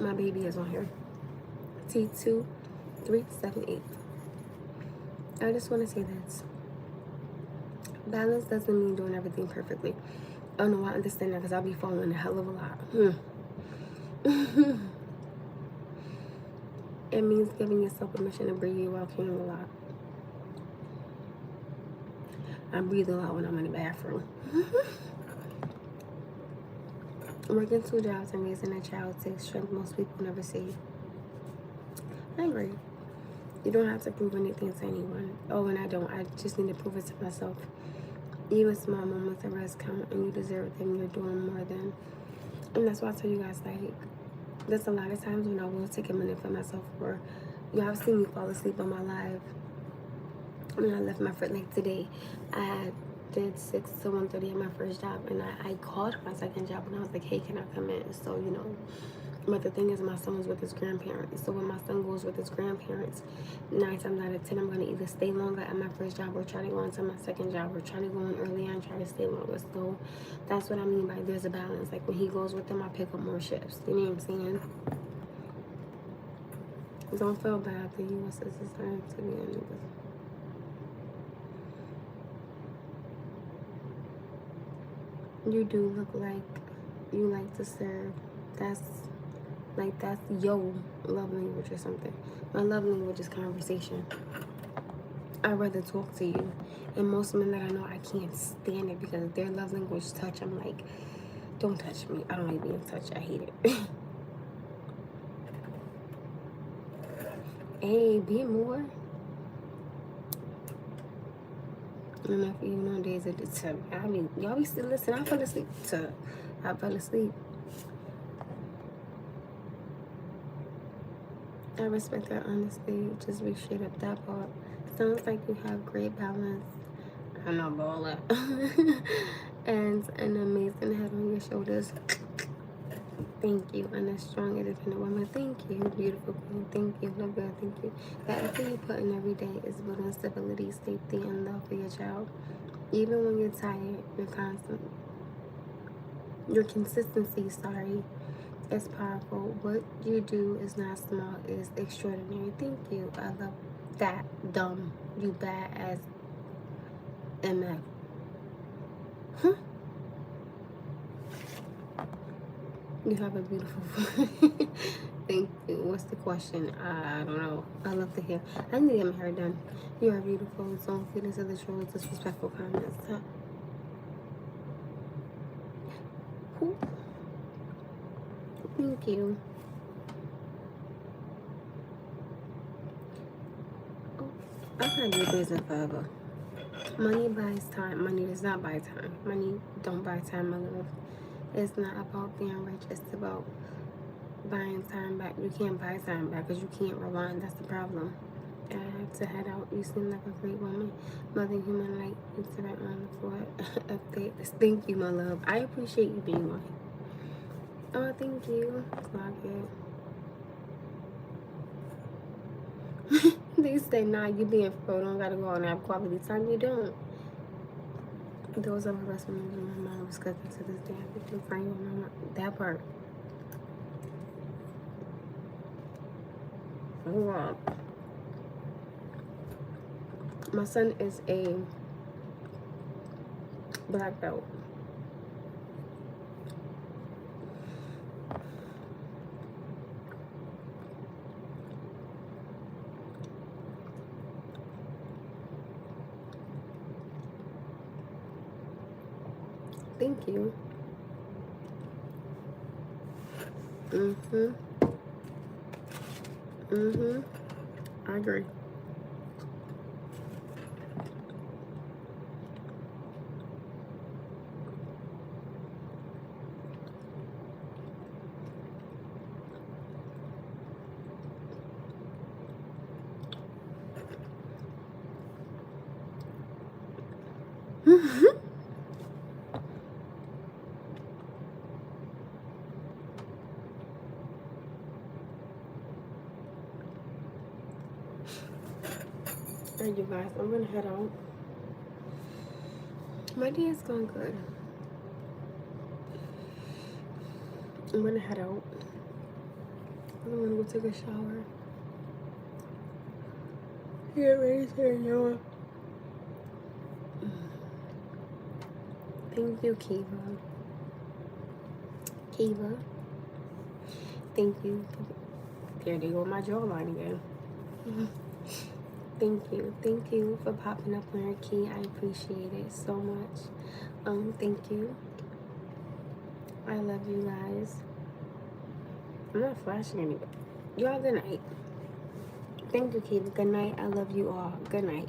My baby is on here. T2378. I just want to say this. Balance doesn't mean doing everything perfectly. Oh no, I understand that because I'll be falling a hell of a lot. It means giving yourself permission to breathe while carrying a lot. I breathe a lot when I'm in the bathroom. Working 2 jobs and raising a child takes strength most people never see. I agree. You don't have to prove anything to anyone. Oh, and I don't. I just need to prove it to myself. Even small moments of rest count, and you deserve them. You're doing more than. And that's why I tell you guys, like, there's a lot of times when I will take a minute for myself. Or y'all have seen me fall asleep on my live. When I left my friend, like today, I did 6 to 1:30 at my first job, and I called my second job, and I was like, hey, can I come in? So, you know, but the thing is, my son was with his grandparents. So when my son goes with his grandparents, 9 times out of 10, I'm going to either stay longer at my first job or try to go into my second job or try to go in earlier and try to stay longer. So that's what I mean by there's a balance. Like when he goes with them, I pick up more shifts. You know what I'm saying? Don't feel bad. The U.S. is designed to be a nigga. You do look like you like to serve. That's your love language or something. My love language is conversation. I'd rather talk to you. And most men that I know, I can't stand it because their love language touch. I'm like, don't touch me. I don't like being touched. I hate it. Hey, be more. And if you know days at the time, I mean, y'all be still listening. I fell asleep. I I respect that honestly. Just be straight up that part. Sounds like you have great balance. I know about all that. And an amazing head on your shoulders. Thank you. And a strong, independent woman. Thank you. Beautiful queen. Thank you. Love girl. Thank you. The effort you put in every day is building stability, safety, and love for your child. Even when you're tired, your consistency, is powerful. What you do is not small, it's extraordinary. Thank you. I love that. Dumb. You bad as MF. Huh? You have a beautiful voice. Thank you. What's the question? I don't know. I love to hear. I need to get my hair done. You are beautiful. Don't feed into the trolls, disrespectful comments. Huh? Who? Thank you. Oh, I've had you busy forever. Money buys time. Money does not buy time. Money don't buy time, my love. It's not about being rich. It's about buying time back. You can't buy time back because you can't rewind. That's the problem. I have to head out. You seem like a great woman. Mother human light. It's right on the floor. Update. Thank you, my love. I appreciate you being one. Oh, thank you. Clock it. They say, nah, you being pro. Don't gotta go and have quality time. You don't. Those are my best memories when my mom was cooking to this day. I can find you my mom. That part. Oh, wow. My son is a black belt. Thank you. I agree. Alright, you guys, I'm gonna head out. My day is going good. I'm gonna head out. I'm gonna go take a shower. Get ready to enjoy. Thank you, Kiva. Kiva. Thank you. There they go, my jawline again. Thank you. Thank you for popping up on your key. I appreciate it so much. Thank you. I love you guys. I'm not flashing anybody. Y'all, good night. Thank you, Kiva. Good night. I love you all. Good night.